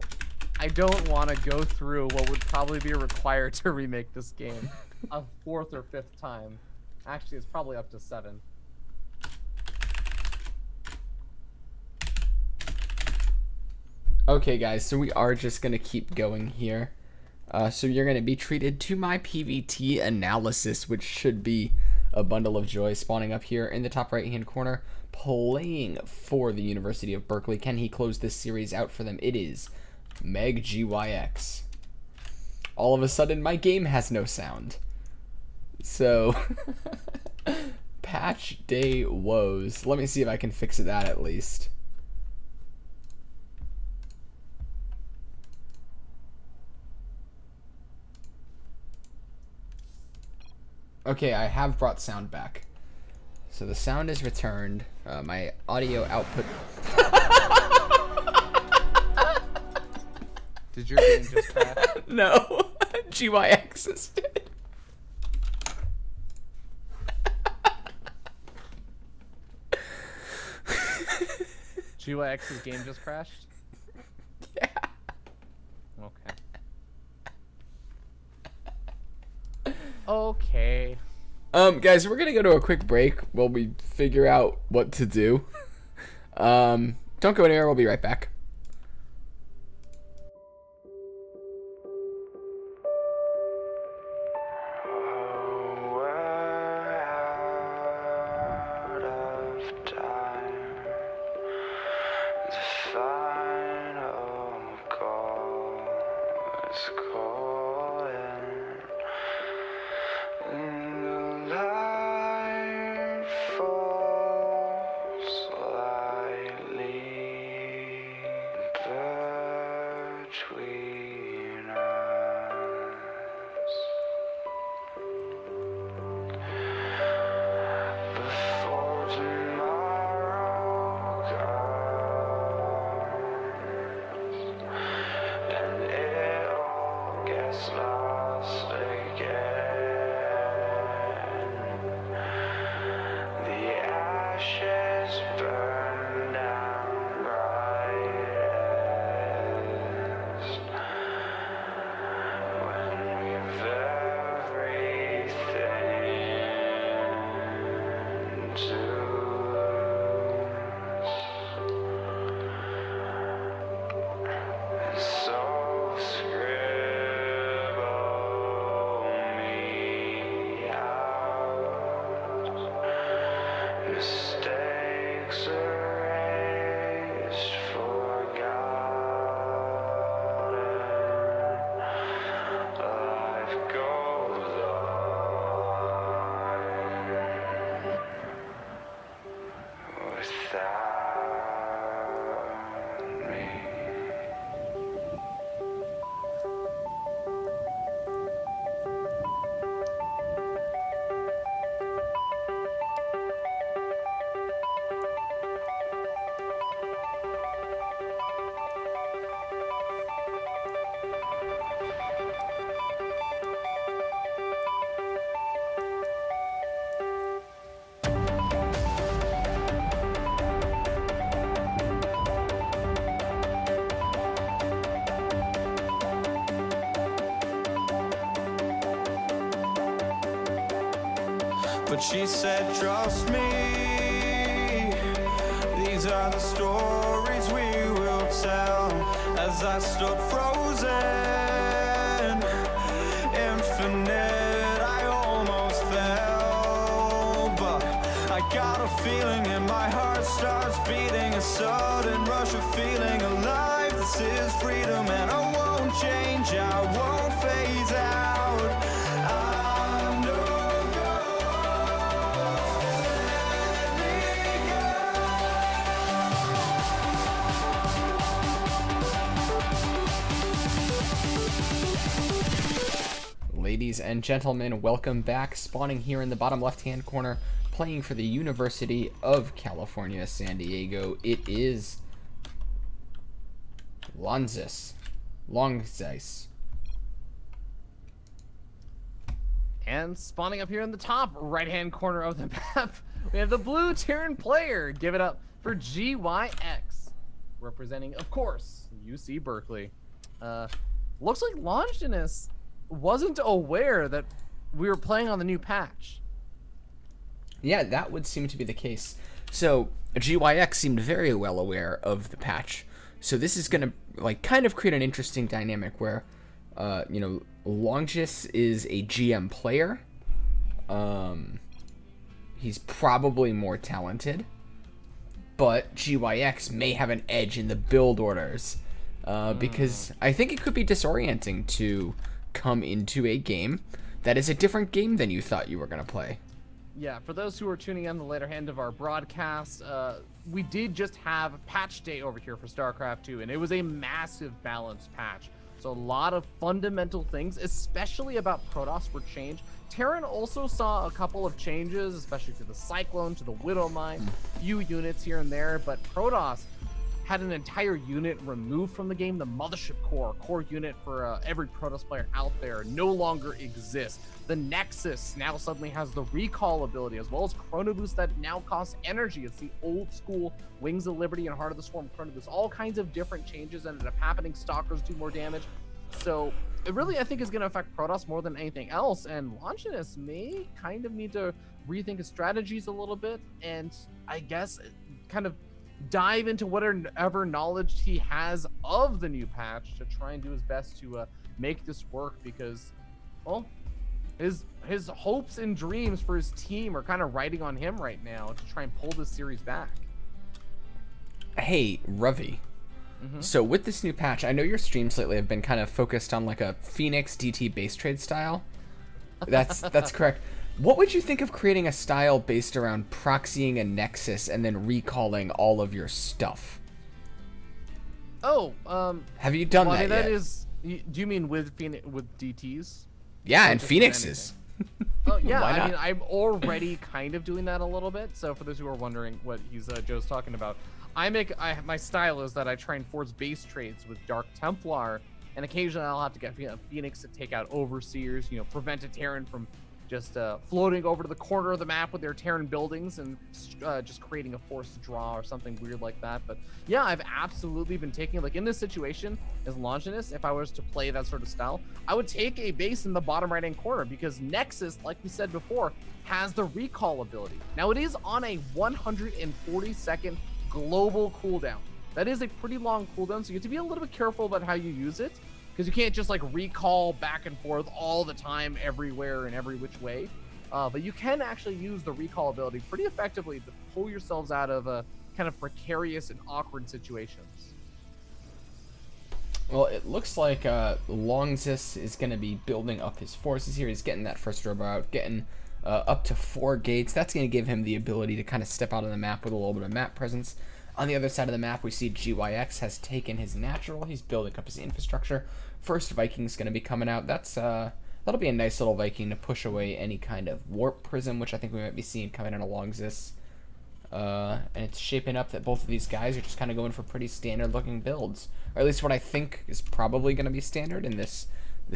I don't want to go through what would probably be required to remake this game a 4th or 5th time. Actually, it's probably up to 7. Okay, guys, so we are just going to keep going here. So you're going to be treated to my PVT analysis, which should be a bundle of joy, spawning up here in the top right-hand corner, playing for the University of Berkeley. Can he close this series out for them? It is Meg GYX. All of a sudden, my game has no sound. So, patch day woes. Let me see if I can fix that at least. Okay, I have brought sound back. So the sound is returned. My audio output... Did your game just crash? No. GYX is dead. GYX's game just crashed? Yeah. Okay. Guys, we're gonna go to a quick break while we figure out what to do. Don't go anywhere, we'll be right back. mistakes erased, forgotten. Life goes on without me. But she said, trust me, these are the stories we will tell. As I stood frozen, infinite, I almost fell. But I got a feeling and my heart starts beating, a sudden rush of feeling alive. This is freedom and I won't change, I won't phase out. I know. Ladies and gentlemen, welcome back. Spawning here in the bottom left-hand corner, playing for the University of California, San Diego. It is Longzeis. And spawning up here in the top right-hand corner of the map, we have the blue Terran player. Give it up for GYX, representing, of course, UC Berkeley. Looks like Longinus wasn't aware that we were playing on the new patch. Yeah, that would seem to be the case. So GYX seemed very well aware of the patch. So this is gonna kind of create an interesting dynamic where, Longzeis is a GM player. He's probably more talented, but GYX may have an edge in the build orders, because I think it could be disorienting to come into a game that is a different game than you thought you were going to play. Yeah, for those who are tuning in the later end of our broadcast, we did just have patch day over here for StarCraft 2, and it was a massive balance patch. So a lot of fundamental things, especially about Protoss, were changed. Terran also saw a couple of changes, especially to the Cyclone, to the Widowmine, few units here and there, but Protoss had an entire unit removed from the game. The Mothership core unit for every Protoss player out there, no longer exists. The Nexus now suddenly has the recall ability, as well as Chrono Boost that now costs energy. It's the old school Wings of Liberty and Heart of the Swarm Chrono Boost. All kinds of different changes ended up happening. Stalkers do more damage. So it really, I think, is going to affect Protoss more than anything else. And Longinus may kind of need to rethink his strategies a little bit, and I guess kind of dive into whatever knowledge he has of the new patch to try and do his best to make this work, because, well, his hopes and dreams for his team are kind of riding on him right now to try and pull this series back. Hey, Ravi. So with this new patch, I know your streams lately have been kind of focused on like a Phoenix DT base trade style. That's correct. What would you think of creating a style based around proxying a Nexus and then recalling all of your stuff? Oh, have you done well, that I mean, yet? that is, do you mean with DTs? Yeah, and Phoenixes. Oh yeah, Why I not? mean, I'm already kind of doing that a little bit. So for those who are wondering what Joe's talking about, my style is that I try and force base trades with Dark Templar, and occasionally I'll have to get Phoenix to take out Overseers, prevent a Terran from just floating over to the corner of the map with their Terran buildings and just creating a forced draw or something weird like that. But yeah, I've absolutely been taking, like, in this situation as Longinus, if I was to play that sort of style, I would take a base in the bottom right hand corner, because Nexus, like we said before, has the recall ability. Now it is on a 140-second global cooldown. That is a pretty long cooldown, so you have to be a little bit careful about how you use it, because you can't just like recall back and forth all the time, everywhere and every which way. But you can actually use the recall ability pretty effectively to pull yourselves out of kind of precarious and awkward situations. Well, it looks like Longzis is going to be building up his forces here. He's getting that first robo out, getting up to 4 gates. That's going to give him the ability to kind of step out on the map with a little bit of map presence. On the other side of the map, we see GYX has taken his natural. He's building up his infrastructure. First Viking's going to be coming out. That'll be a nice little Viking to push away any kind of warp prism, which I think we might be seeing coming out of Longzis. And it's shaping up that both of these guys are just kind of going for pretty standard looking builds, or at least what I think is probably going to be standard in this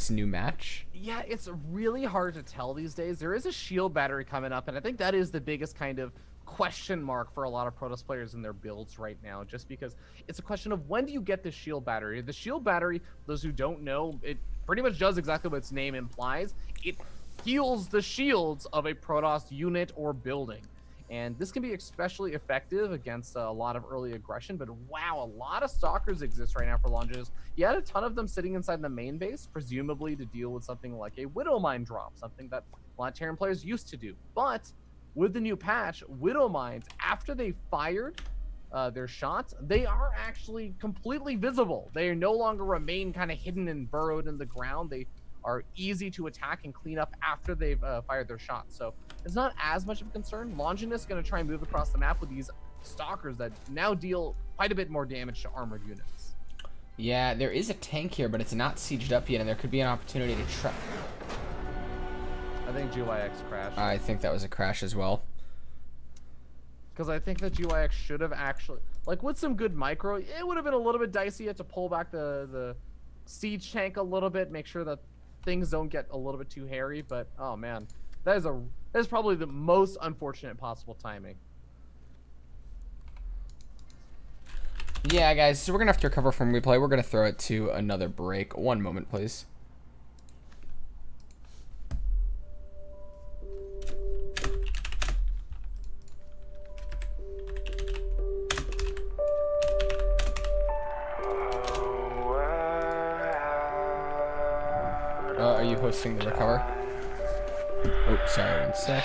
new match. Yeah, it's really hard to tell these days. There is a shield battery coming up, and I think that is the biggest kind of question mark for a lot of Protoss players in their builds right now, just because it's a question of when do you get the shield battery. The shield battery, those who don't know, it pretty much does exactly what its name implies. It heals the shields of a Protoss unit or building. And this can be especially effective against a lot of early aggression, but wow, a lot of Stalkers exist right now for Longzis. You had a ton of them sitting inside the main base, presumably to deal with something like a Widow Mine drop, something that a lot of Terran players used to do. But with the new patch, Widow Mines, after they fired their shots, they are actually completely visible. They no longer remain kind of hidden and burrowed in the ground. They are easy to attack and clean up after they've fired their shots. So it's not as much of a concern. Longinus is going to try and move across the map with these Stalkers that now deal quite a bit more damage to armored units. Yeah, there is a tank here, but it's not sieged up yet, and there could be an opportunity to try. I think GYX crashed. I think that was a crash as well. Because I think that GYX should have actually, like with some good micro, it would have been a little bit dicey. You have to pull back the siege tank a little bit, make sure that things don't get a little bit too hairy. But oh man, that is probably the most unfortunate possible timing. Yeah, guys, so we're gonna have to recover from replay. We're gonna throw it to another break. One moment, please. Are you hosting the recover? Oh, sorry, one sec.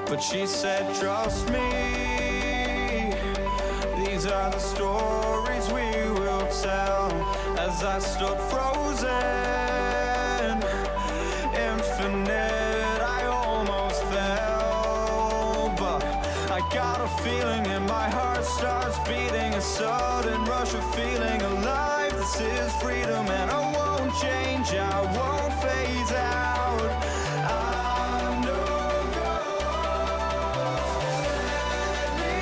But she said, trust me, these are the stories we will tell. As I stood frozen, infinite, I almost fell. But I got a feeling in my heart starts beating, a sudden rush of feeling alive. This is freedom and I won't change, I won't phase out. I'm no ghost, let me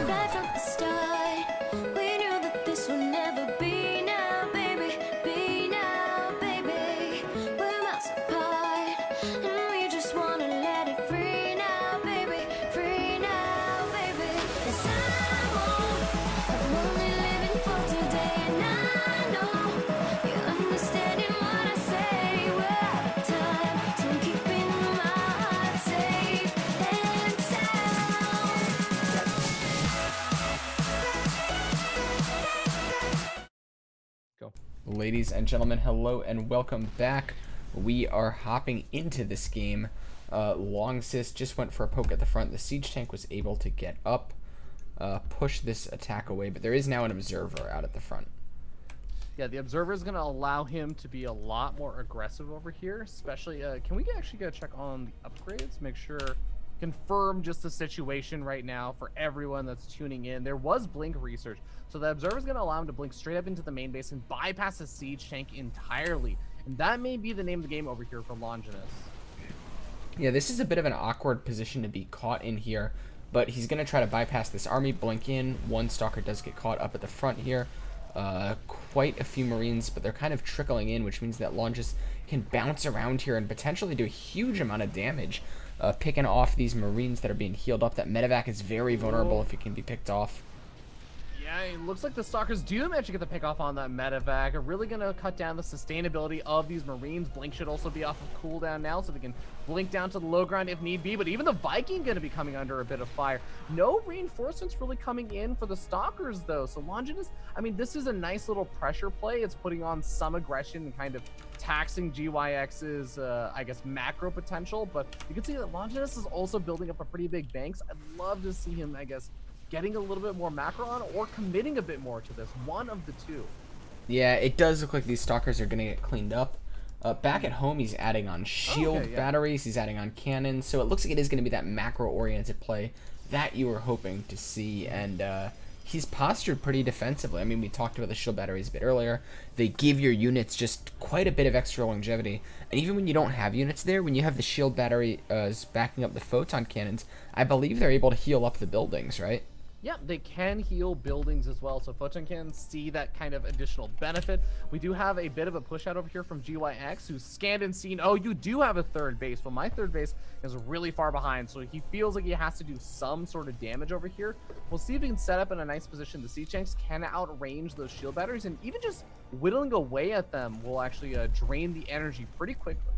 Right from the start, we knew that this would never be now, baby. Be now, baby. We're miles apart, and we just wanna let it free now, baby. Free now, baby. 'Cause I'm only living for today, and I know you're understanding what I say. We're out of time, so I'm keeping my heart safe and sound. Go. Ladies and gentlemen, hello and welcome back. We are hopping into this game. Long Sis just went for a poke at the front. The siege tank was able to get up, push this attack away, but there is now an observer out at the front. Yeah, the observer is going to allow him to be a lot more aggressive over here, especially, can we actually get a check on the upgrades? Make sure, confirm just the situation right now for everyone that's tuning in. There was blink research, so the observer is going to allow him to blink straight up into the main base and bypass the siege tank entirely. And that may be the name of the game over here for Longinus. Yeah, this is a bit of an awkward position to be caught in here, but he's going to try to bypass this army, blink in. One stalker does get caught up at the front here. Quite a few Marines, but they're kind of trickling in, which means that Longinus can bounce around here and potentially do a huge amount of damage, picking off these Marines that are being healed up. That medevac is very vulnerable if it can be picked off. Yeah, it looks like the Stalkers do manage to get the pick off on that medevac. Are really going to cut down the sustainability of these Marines. Blink should also be off of cooldown now, so they can blink down to the low ground if need be. But even the Viking going to be coming under a bit of fire. No reinforcements really coming in for the Stalkers, though. So Longinus, I mean, this is a nice little pressure play. It's putting on some aggression and kind of taxing GYX's, I guess, macro potential. But you can see that Longinus is also building up a pretty big banks. I'd love to see him, I guess, getting a little bit more macro on or committing a bit more to this. One of the two. Yeah, it does look like these stalkers are going to get cleaned up. Back at home, he's adding on shield batteries. He's adding on cannons. So it looks like it is going to be that macro-oriented play that you were hoping to see. And he's postured pretty defensively. I mean, we talked about the shield batteries a bit earlier. They give your units just quite a bit of extra longevity. And even when you don't have units there, when you have the shield battery backing up the photon cannons, I believe they're able to heal up the buildings, right? Yeah, they can heal buildings as well, so Photon can see that kind of additional benefit. We do have a bit of a push out over here from GYX, who's scanned and seen, oh, you do have a third base. Well, my third base is really far behind, so he feels like he has to do some sort of damage over here. We'll see if he can set up in a nice position. The siege tanks can outrange those shield batteries, and even just whittling away at them will actually drain the energy pretty quickly.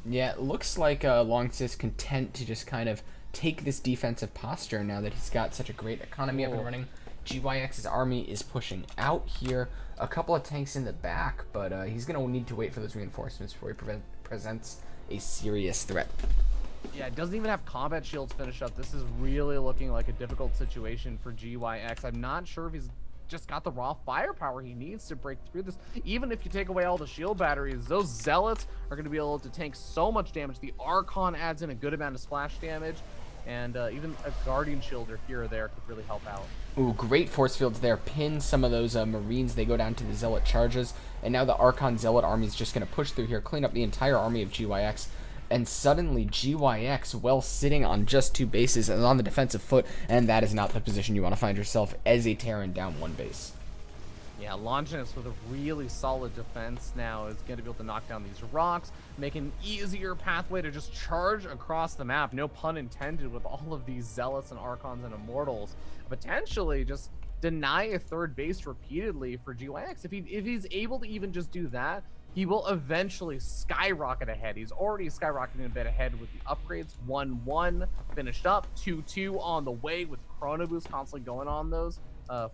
Yeah, it looks like Longsis content to just kind of take this defensive posture now that he's got such a great economy up and running. GYX's army is pushing out here. A couple of tanks in the back, but he's going to need to wait for those reinforcements before he presents a serious threat. Yeah, it doesn't even have combat shields finished up. This is really looking like a difficult situation for GYX. I'm not sure if he's just got the raw firepower he needs to break through this. Even if you take away all the shield batteries, those zealots are going to be able to tank so much damage. The Archon adds in a good amount of splash damage, and even a Guardian Shielder here or there could really help out. Ooh, great force fields there. Pin some of those Marines. They go down to the Zealot charges, and now the Archon Zealot army is just going to push through here, clean up the entire army of GYX. And suddenly GYX, well, sitting on just 2 bases, is on the defensive foot, and that is not the position you want to find yourself as a Terran down 1 base. Yeah, Longinus with a really solid defense now is going to be able to knock down these rocks, make an easier pathway to just charge across the map, no pun intended, with all of these Zealots and Archons and Immortals. Potentially just deny a 3rd base repeatedly for GYX. If he's able to even just do that, he will eventually skyrocket ahead. He's already skyrocketing a bit ahead with the upgrades. 1-1 finished up, 2-2 on the way with Chrono Boost constantly going on those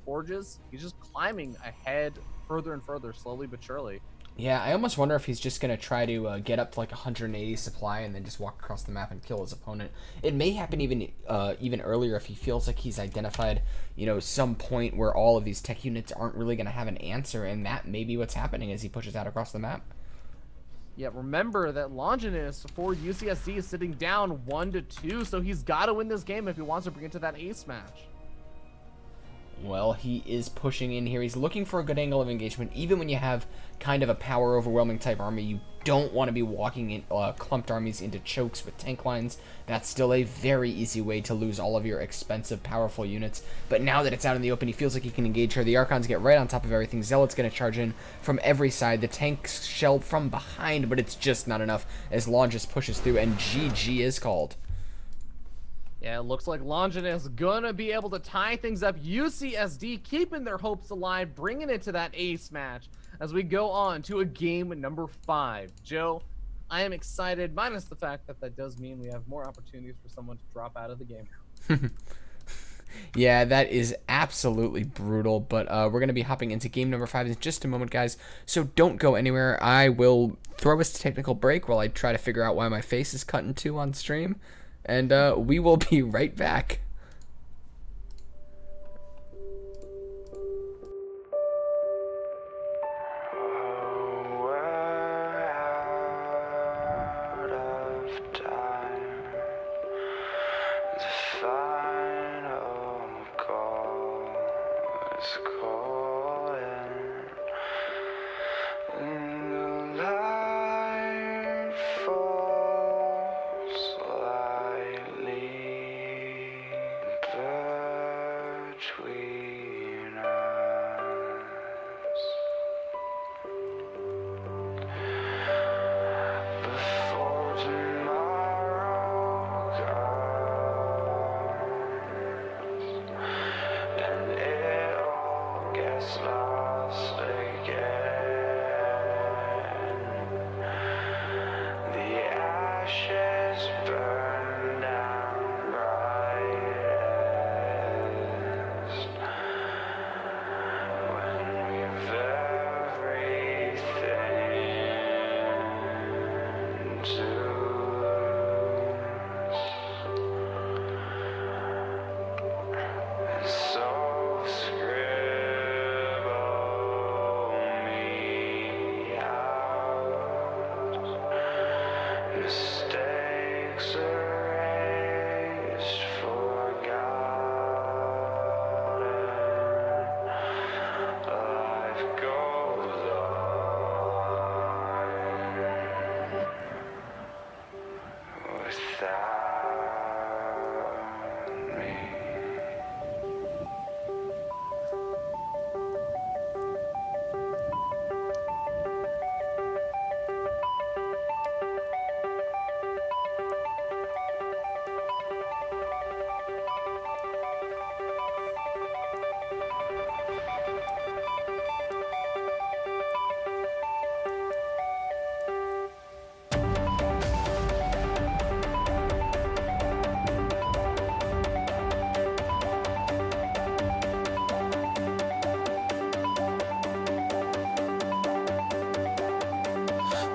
forges. He's just climbing ahead further and further, slowly but surely. Yeah, I almost wonder if he's just going to try to get up to like 180 supply and then just walk across the map and kill his opponent. It may happen even earlier if he feels like he's identified, you know, some point where all of these tech units aren't really going to have an answer, and that may be what's happening as he pushes out across the map. Yeah, remember that Longinus for UCSD is sitting down 1-2, so he's got to win this game if he wants to bring it to that ace match. Well, he is pushing in here. He's looking for a good angle of engagement. Even when you have kind of a power overwhelming type army, you don't want to be walking in clumped armies into chokes with tank lines. That's still a very easy way to lose all of your expensive, powerful units. But now that it's out in the open, he feels like he can engage her. The Archons get right on top of everything. Zealot's going to charge in from every side. The tanks shell from behind, but it's just not enough as Longinus pushes through, and GG is called. Yeah, it looks like Longinus gonna be able to tie things up. UCSD keeping their hopes alive, bringing it to that ace match as we go on to a game number 5. Joe, I am excited, minus the fact that that does mean we have more opportunities for someone to drop out of the game. Yeah, that is absolutely brutal, but we're going to be hopping into game number 5 in just a moment, guys, so don't go anywhere. I will throw us to technical break while I try to figure out why my face is cut in 2 on stream. And we will be right back.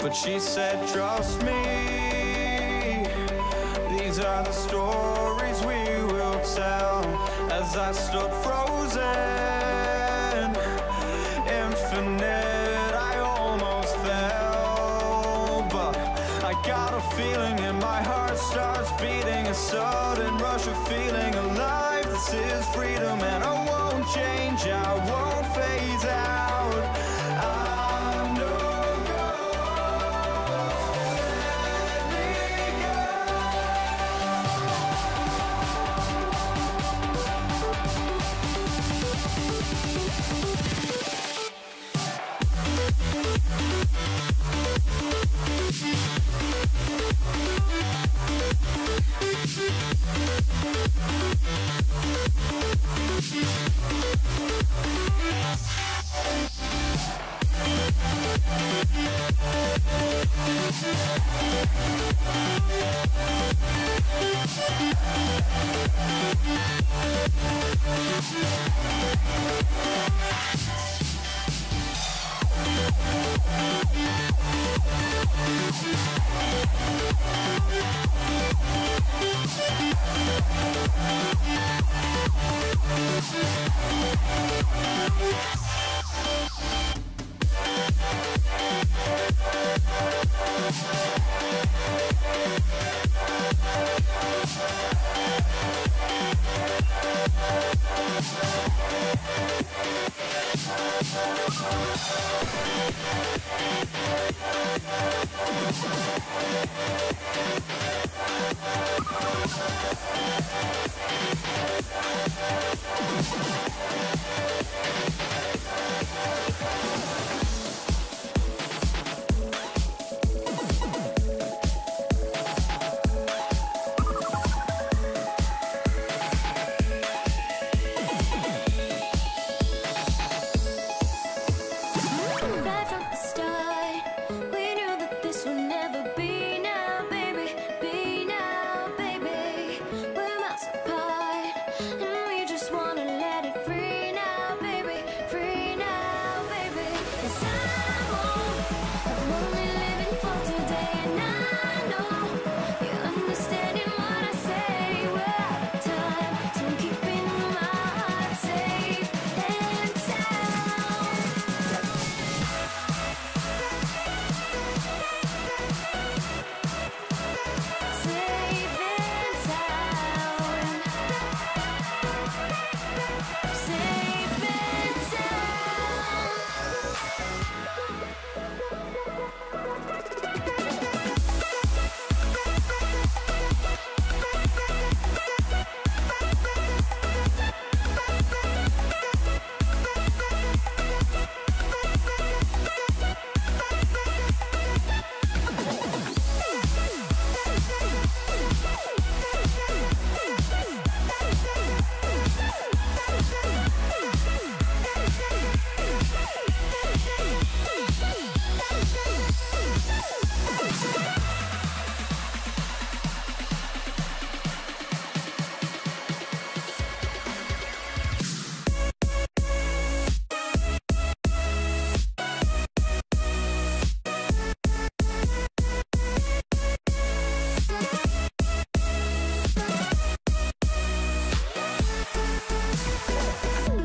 but she said, trust me, these are the stories we will tell. As I stood frozen, infinite, I almost fell, but I got a feeling and my heart starts beating, a sudden rush of feeling alive. This is freedom and I won't change, I won't phase out. I'm no ghost, let me Right from the start, we knew that this would never be now, baby. Be now, baby. We're miles apart, and we just wanna let it free now, baby. Free now, baby. 'Cause I'm only living for today, and I know you're understanding what I say. We're out of time, so I'm keeping my heart safe and sound. Safe and sound. Safe and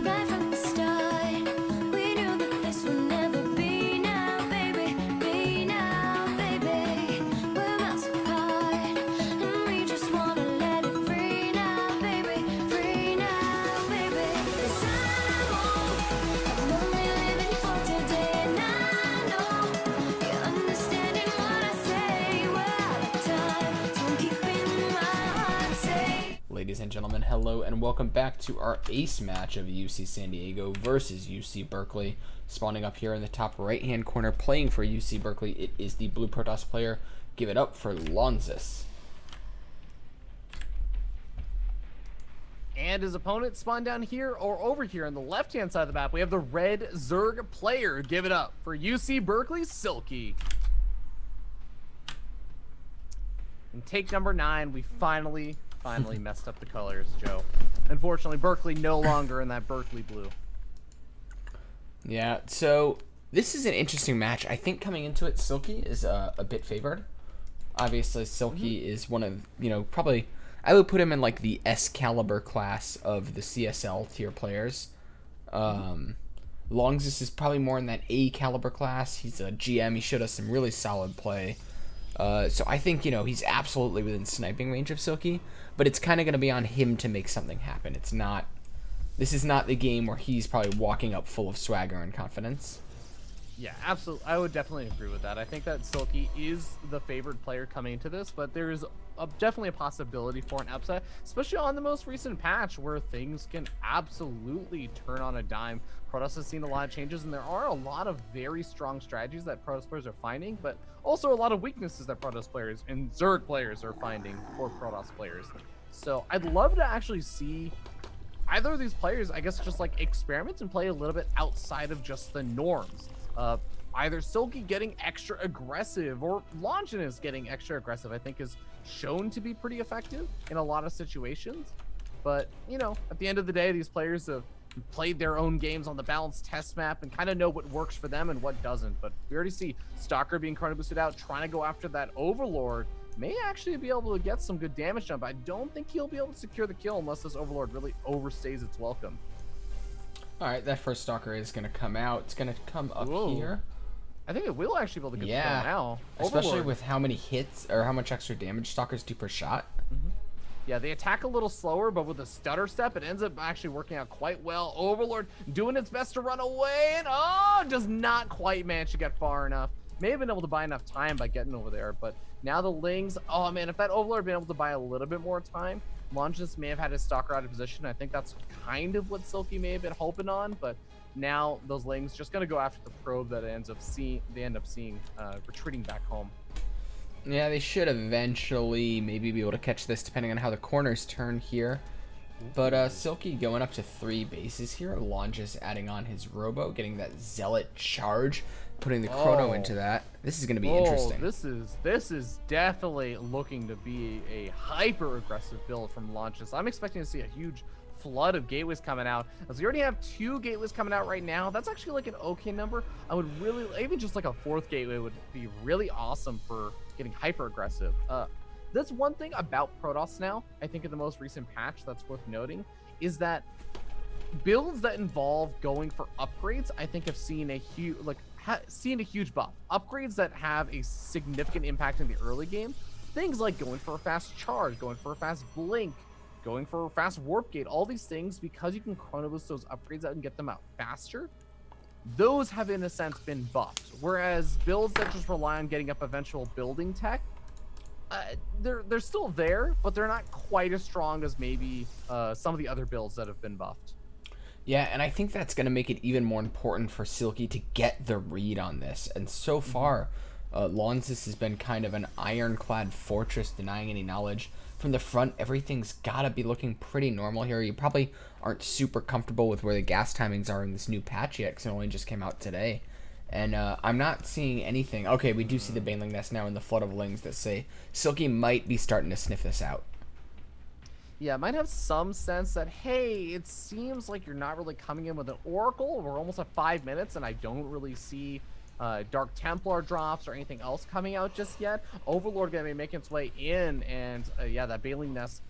Right from the start, we knew that this would never be now, baby. Be now, baby. We're miles apart, and we just wanna let it free now, baby. Free now, baby. 'Cause I'm only living for today, and I know you're understanding what I say. We're out of time, so I'm keeping my heart safe. Ladies and gentlemen, hello and welcome back to our ace match of UC San Diego versus UC Berkeley. Spawning up here in the top right hand corner, playing for UC Berkeley, it is the Blue Protoss player. Give it up for Lonzus. And his opponent spawned down here or over here on the left-hand side of the map. We have the red Zerg player. Give it up for UC Berkeley, Silky. And take number 9, we finally messed up the colors, Joe. Unfortunately, Berkeley no longer in that Berkeley blue. Yeah, so This is an interesting match. I think coming into it, Silky is a bit favored. Obviously, Silky is one of, probably, I would put him in like the S caliber class of the CSL tier players. Longzus is probably more in that A caliber class. He's a GM. He showed us some really solid play. So I think, he's absolutely within sniping range of Silky, but it's kind of going to be on him to make something happen. This is not the game where he's probably walking up full of swagger and confidence. Yeah, absolutely. I would definitely agree with that. I think that Silky is the favored player coming into this, but there is definitely a possibility for an upset, especially on the most recent patch where things can absolutely turn on a dime. Protoss has seen a lot of changes, and there are a lot of very strong strategies that Protoss players are finding, but also a lot of weaknesses that Protoss players and Zerg players are finding for Protoss players. So I'd love to actually see either of these players, I guess, just like experiment and play a little bit outside of just the norms. Either Silky getting extra aggressive or Longinus getting extra aggressive, I think is shown to be pretty effective in a lot of situations. But, at the end of the day, these players have played their own games on the balanced test map and kind of know what works for them and what doesn't. But we already see Stalker being chrono boosted out, trying to go after that Overlord. May actually be able to get some good damage done, but I don't think he'll be able to secure the kill unless this Overlord really overstays its welcome. Alright, that first Stalker is going to come out. It's going to come up here. I think it will actually be able to get the kill now. Especially Overlord. with how many hits or how much extra damage Stalkers do per shot. Yeah, they attack a little slower, but with a stutter step, it ends up actually working out quite well. Overlord doing its best to run away, and does not quite manage to get far enough. May have been able to buy enough time by getting over there, but now the Lings, oh man, if that Overlord had been able to buy a little bit more time, Longinus may have had his Stalker out of position. I think that's kind of what Silky may have been hoping on, but now those Lings just gonna go after the probe that they end up seeing retreating back home. Yeah, they should eventually maybe be able to catch this depending on how the corners turn here. But Silky going up to 3 bases here. Longinus adding on his Robo, getting that Zealot charge, putting the Chrono into that. This is going to be interesting. This is definitely looking to be a hyper aggressive build from Longinus. I'm expecting to see a huge flood of gateways coming out, as we already have 2 gateways coming out right now. That's actually like an okay number. I would really, even just like a 4th gateway would be really awesome for getting hyper aggressive. That's one thing about Protoss now, I think in the most recent patch that's worth noting, is that builds that involve going for upgrades, I think have seen a huge, seen a huge buff. Upgrades that have a significant impact in the early game, things like going for a fast charge, going for a fast blink, going for a fast warp gate, all these things, because you can chrono boost those upgrades out and get them out faster, those have in a sense been buffed. Whereas builds that just rely on getting up eventual building tech, they're still there, but they're not quite as strong as maybe some of the other builds that have been buffed. Yeah, and I think that's going to make it even more important for Silky to get the read on this. And so far, Longinus has been kind of an ironclad fortress, denying any knowledge. From the front, everything's got to be looking pretty normal here. You probably aren't super comfortable with where the gas timings are in this new patch yet, because it only just came out today. And I'm not seeing anything. Okay, we do see the Baneling Nest now in the flood of Lings that say Silky might be starting to sniff this out. Yeah, it might have some sense that, hey, it seems like you're not really coming in with an Oracle. We're almost at 5 minutes, and I don't really see Dark Templar drops or anything else coming out just yet. Overlord going to be making its way in, and yeah, that Baneling Nest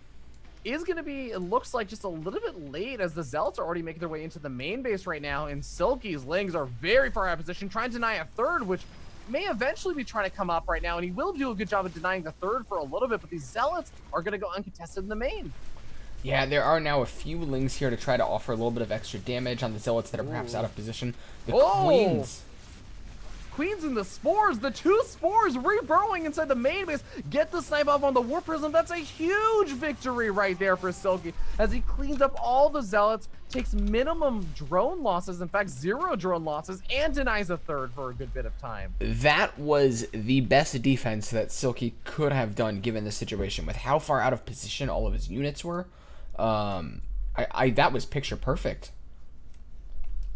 is going to be, it looks like, just a little bit late, as the Zealots are already making their way into the main base right now, and Silky's Lings are very far out of position, trying to deny a 3rd, which may eventually be trying to come up right now, and he will do a good job of denying the 3rd for a little bit, but these Zealots are going to go uncontested in the main. Yeah, there are now a few Lings here to try to offer a little bit of extra damage on the Zealots that are perhaps out of position. The Queens and the Spores, the 2 Spores reburrowing inside the main base, get the snipe off on the War Prism. That's a huge victory right there for Silky, as he cleans up all the Zealots, takes minimum drone losses, in fact 0 drone losses, and denies a 3rd for a good bit of time. That was the best defense that Silky could have done given the situation, with how far out of position all of his units were. That was picture perfect.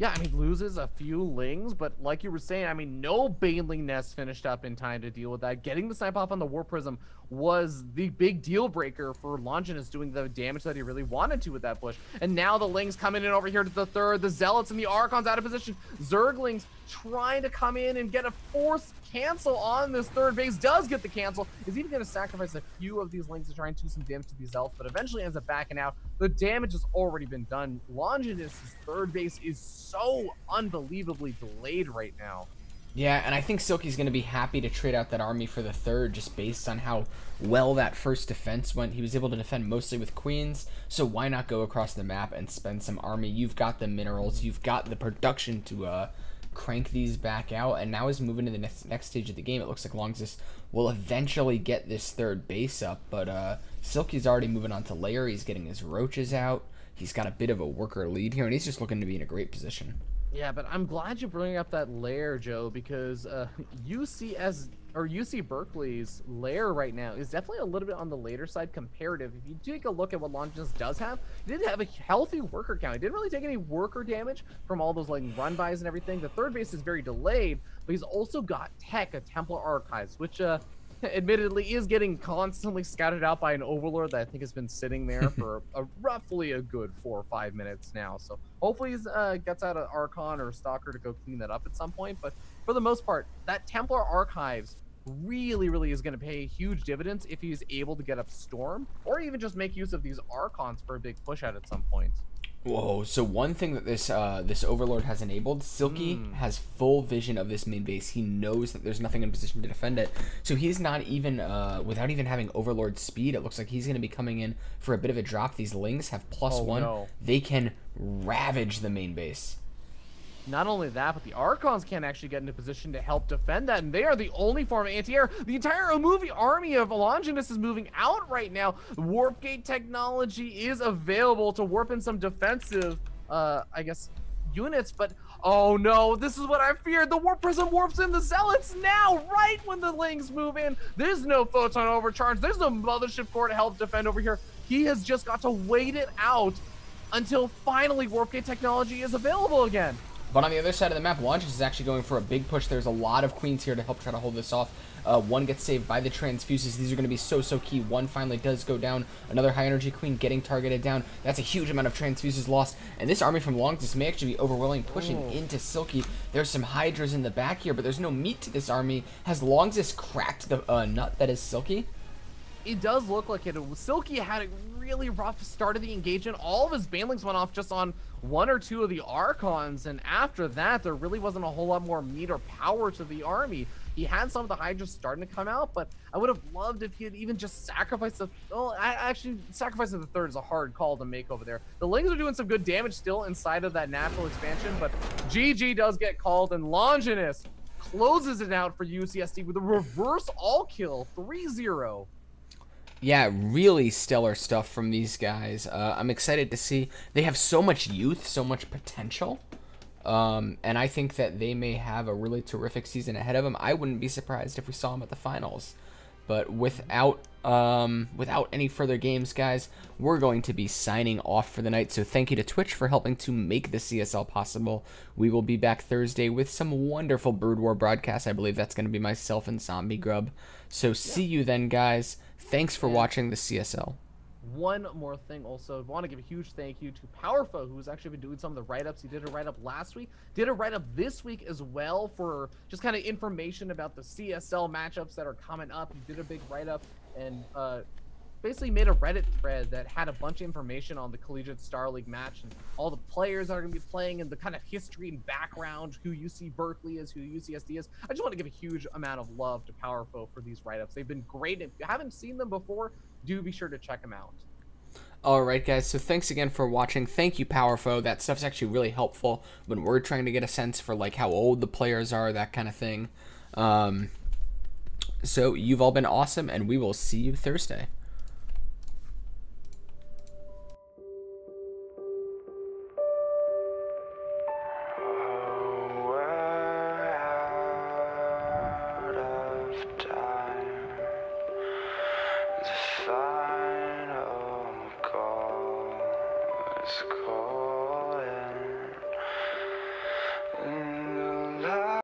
Yeah, I mean, loses a few Lings, but like you were saying, I mean, no Baneling Nest finished up in time to deal with that. Getting the snipe off on the War Prism was the big deal breaker for Longinus doing the damage that he really wanted to with that push. And now the Lings coming in over here to the third, the Zealots and the Archons out of position. Zerglings trying to come in and get a forced cancel on this third base, does get the cancel, is even going to sacrifice a few of these Lings to try and do some damage to these Zealots, but eventually ends up backing out. The damage has already been done. Longinus' third base is so unbelievably delayed right now. Yeah, and I think Silky's going to be happy to trade out that army for the third just based on how well that first defense went. He was able to defend mostly with queens, so why not go across the map and spend some army? You've got the minerals, you've got the production to crank these back out, and now as we move into the next stage of the game, it looks like Longzus will eventually get this third base up, but Silky's already moving on to layer. He's getting his roaches out. He's got a bit of a worker lead here, and he's just looking to be in a great position. Yeah, but I'm glad you bring up that lair, Joe, because UC Berkeley's lair right now is definitely a little bit on the later side comparative. If you take a look at what Longinus does have, he did have a healthy worker count. He didn't really take any worker damage from all those like run-bys and everything. The third base is very delayed, but he's also got tech, a Templar Archives, which admittedly is getting constantly scouted out by an overlord that I think has been sitting there for roughly a good 4 or 5 minutes now. So hopefully he gets out an Archon or a Stalker to go clean that up at some point. But for the most part, that Templar Archives really is going to pay huge dividends if he's able to get up Storm or even just make use of these Archons for a big push out at some point. Whoa, so one thing that this Overlord has enabled, Silky has full vision of this main base. He knows that there's nothing in position to defend it. So he's not even, without even having Overlord speed, it looks like he's going to be coming in for a bit of a drop. These Lings have +1. No. They can ravage the main base. Not only that, but the Archons can't actually get into position to help defend that, and they are the only form of anti-air. The entire Amuvi army of Longinus is moving out right now. Warp Gate technology is available to warp in some defensive, I guess, units, but oh no, this is what I feared. The Warp Prism warps in the Zealots now, right when the Lings move in. There's no Photon Overcharge. There's no Mothership Core to help defend over here. He has just got to wait it out until finally Warp Gate technology is available again. But on the other side of the map, Longinus is actually going for a big push. There's a lot of queens here to help try to hold this off. One gets saved by the transfuses. These are going to be so key. One finally does go down. Another high energy queen getting targeted down. That's a huge amount of transfuses lost. And this army from Longinus may actually be overwhelming, pushing into Silky. There's some Hydras in the back here, but there's no meat to this army. Has Longinus cracked the nut that is Silky? It does look like it. Silky had a really rough start of the engagement. All of his banelings went off just on 1 or 2 of the Archons, and after that, there really wasn't a whole lot more meat or power to the army. He had some of the Hydras starting to come out, but I would have loved if he had even just sacrificed the... Well, actually, sacrificing the third is a hard call to make over there. The Lings are doing some good damage still inside of that natural expansion, but GG does get called, and Longinus closes it out for UCSD with a reverse all-kill, 3-0. Yeah, really stellar stuff from these guys. I'm excited to see. They have so much youth, so much potential. And I think that they may have a really terrific season ahead of them. I wouldn't be surprised if we saw them at the finals. But without any further games, guys, we're going to be signing off for the night. So thank you to Twitch for helping to make the CSL possible. We will be back Thursday with some wonderful Brood War broadcasts. I believe that's going to be myself and Zombie Grub. So see you then, guys. Thanks for watching the CSL. One more thing also, I want to give a huge thank you to Powerfo, who's actually been doing some of the write-ups. He did a write-up last week, did a write-up this week as well for just kind of information about the CSL matchups that are coming up. He did a big write-up and basically made a Reddit thread that had a bunch of information on the Collegiate Star League match and all the players that are going to be playing and the kind of history and background, who UC Berkeley is, who UCSD is. I just want to give a huge amount of love to Powerfo for these write-ups. They've been great. If you haven't seen them before, do be sure to check them out. Alright guys, so thanks again for watching. Thank you, Powerfo. That stuff's actually really helpful when we're trying to get a sense for like how old the players are, that kind of thing. So you've all been awesome, and we will see you Thursday. Final call is called.